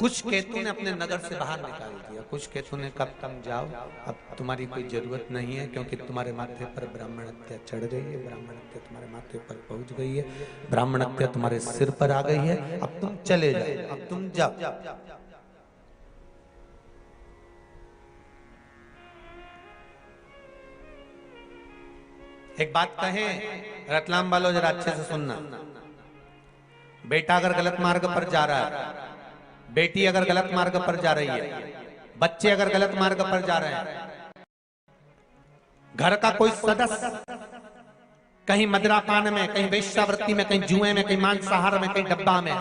कुछ केतु ने अपने नगर से बाहर निकाल दिया, कुछ केतु ने कब तुम जाओ, अब तुम्हारी कोई जरूरत नहीं है, क्योंकि तुम्हारे माथे पर ब्राह्मण हत्या चढ़ गई है, ब्राह्मण हत्या तुम्हारे माथे पर पहुंच गई है, ब्राह्मण हत्या तुम्हारे सिर पर आ गई है, अब तुम चले जाओ, अब तुम जाओ। एक बात कहें रतलाम वालों, जरा अच्छे से सुनना, बेटा अगर गलत मार्ग पर जा रहा है, बेटी अगर गलत मार्ग पर जा रही है, बच्चे अगर गलत मार्ग पर जा रहे हैं, घर का कोई सदस्य कहीं मदिरापान में, कहीं वेश्यावृत्ति में, कहीं जुए में, कहीं मांसाहार में, कहीं डब्बा में,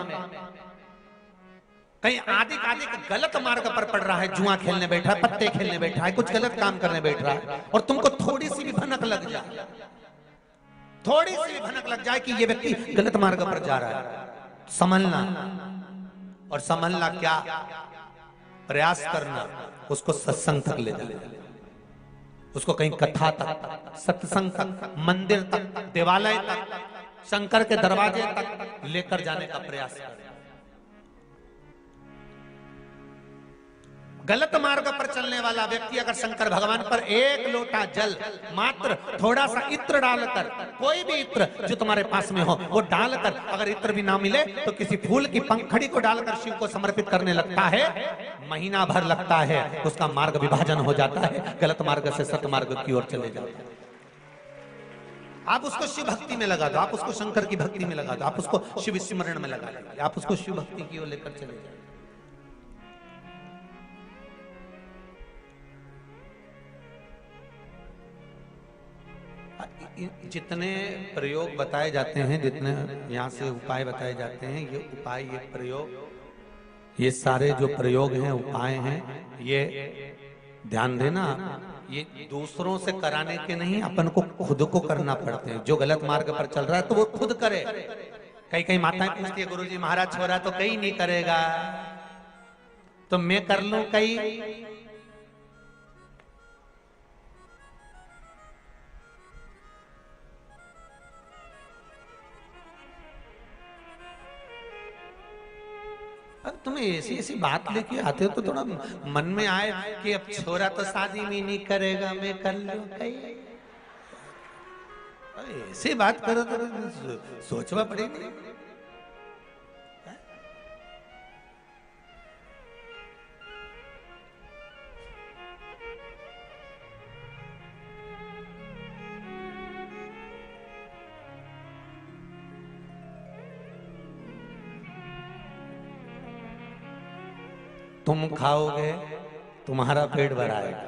कहीं आदि आदि गलत मार्ग पर पड़ रहा है, जुआ खेलने बैठा है, पत्ते खेलने बैठा है, कुछ गलत काम करने बैठ रहा है, और तुमको थोड़ी सी भी भनक लग जाए, थोड़ी सी भी भनक लग जाए कि ये व्यक्ति गलत मार्ग पर जा रहा है, समझना, और समझना क्या, प्रयास करना, उसको सत्संग तक ले जाना, उसको कहीं कथा तक, सत्संग तक, मंदिर तक, देवालय तक, शंकर के दरवाजे तक लेकर जाने का प्रयास करना। गलत मार्ग पर चलने वाला व्यक्ति अगर शंकर भगवान पर एक लोटा जल, मात्र थोड़ा सा इत्र डालकर, कोई भी इत्र जो तुम्हारे पास में हो वो डालकर, अगर इत्र भी ना मिले तो किसी फूल की पंखड़ी को डालकर शिव को समर्पित करने लगता है, महीना भर लगता है, उसका मार्ग विभाजन हो जाता है, गलत मार्ग से सत मार्ग की ओर चले जाता है। आप उसको शिव भक्ति में लगा दो, आप उसको शंकर की भक्ति में लगा दो, आप उसको शिव स्मरण में लगा दो, आप उसको शिव भक्ति की ओर लेकर चले जाए। जितने प्रयोग बताए जाते हैं, जितने यहाँ से उपाय बताए जाते हैं, ये उपाय, ये प्रयोग, ये सारे जो प्रयोग हैं, उपाय हैं, ये ध्यान देना, ये दूसरों से कराने के नहीं, अपन को खुद को करना पड़ते हैं। जो गलत मार्ग पर चल रहा है तो वो खुद करे। कई कई माताएं पूछती है, गुरुजी महाराज छोरा तो कहीं नहीं करेगा, तो मैं कर लूं कई। अब तुम्हें ऐसी ऐसी बात लेके आते हो तो थोड़ा मन में आए कि अब छोरा तो शादी में नहीं करेगा, मैं कर लूं कई। ऐसी बात करो तो सोचना पड़ेगा। तुम खाओगे तुम्हारा पेट भराएगा,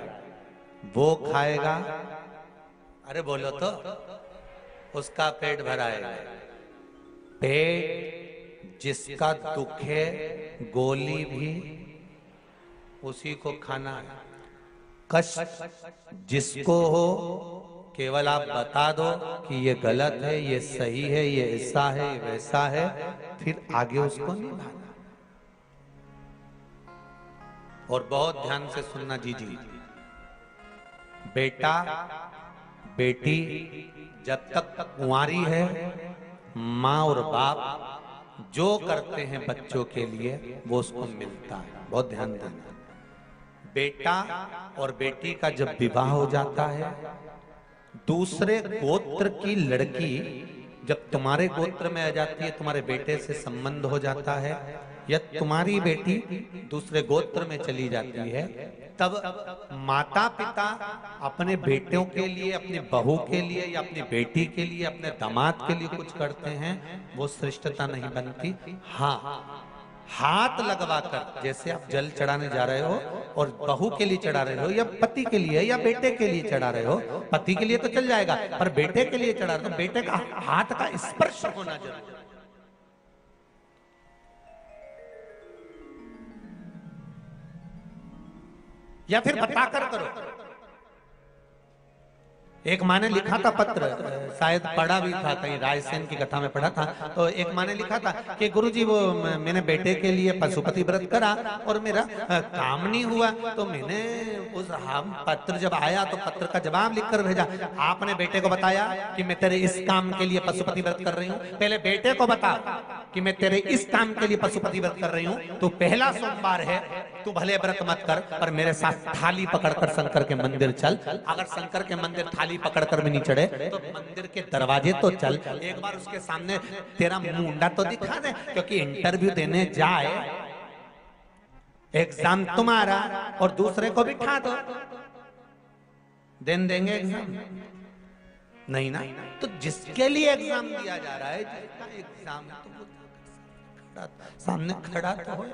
वो खाएगा, अरे बोलो तो, उसका पेट भराएगा। पेट जिसका दुख है गोली भी उसी को खाना है। कष्ट जिसको हो केवल आप बता दो कि ये गलत है, ये सही है, ये ऐसा है, ये वैसा है, फिर आगे उसको निभाना। और बहुत ध्यान से सुनना जी। बेटा बेटी जब तक कुंवारी है, माँ और बाप जो करते हैं बच्चों के लिए वो उसको मिलता है। बहुत ध्यान देना। बेटा और बेटी का जब विवाह हो जाता है, दूसरे गोत्र की लड़की जब तुम्हारे गोत्र में आ जाती है, तुम्हारे बेटे से संबंध हो जाता है, या तुम्हारी बेटी दूसरे गोत्र में चली जाती है, तब माता पिता अपने बेटों के लिए, अपनी बहू के लिए या अपनी बेटी के लिए, अपने दामाद के लिए कुछ करते हैं, वो श्रेष्ठता नहीं बनती। हाँ, हाथ लगवा कर, जैसे आप जल चढ़ाने जा रहे हो और बहू के लिए चढ़ा रहे हो या पति के लिए या बेटे के लिए चढ़ा रहे हो, पति के लिए तो चल जाएगा, पर बेटे के लिए चढ़ा रहे हो, बेटे का हाथ का स्पर्श होना जरूरी है। या फिर बताकर करो। एक माँ ने लिखा था पत्र, शायद पढ़ा भी था, कहीं रायसेन की कथा में पढ़ा था, तो एक माँ ने लिखा था कि गुरुजी वो मैंने बेटे के लिए पशुपति व्रत करा और मेरा काम नहीं हुआ, तो मैंने उस पत्र जब आया तो पत्र का जवाब लिखकर भेजा। आपने बेटे को बताया कि मैं तेरे इस काम के लिए पशुपति व्रत कर रही हूँ? पहले बेटे को बता कि मैं तेरे इस काम के लिए पशुपति व्रत कर रही हूँ, तो पहला सोमवार है, तू भले व्रत मत कर, पर मेरे साथ थाली पकड़कर शंकर के मंदिर चल। अगर शंकर के मंदिर थाली पकड़कर भी नहीं चढ़े तो मंदिर के दरवाजे तो चल, एक बार उसके सामने तेरा मुंडा तो दिखा दे, क्योंकि इंटरव्यू देने जाए, एग्जाम तुम्हारा और दूसरे को बिठा दो, देंगे एग्जाम नहीं ना? तो जिसके लिए एग्जाम दिया जा रहा है, जिसका एग्जाम है, तो सामने खड़ा तो हो।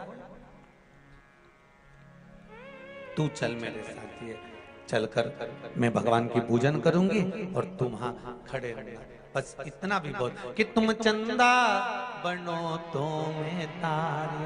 तू चल मेरे साथ, ये चलकर मैं भगवान की पूजन करूंगी और तुम हाँ खड़े रहना। बस इतना भी बहुत कि तुम चंदा बनो तो मैं तारे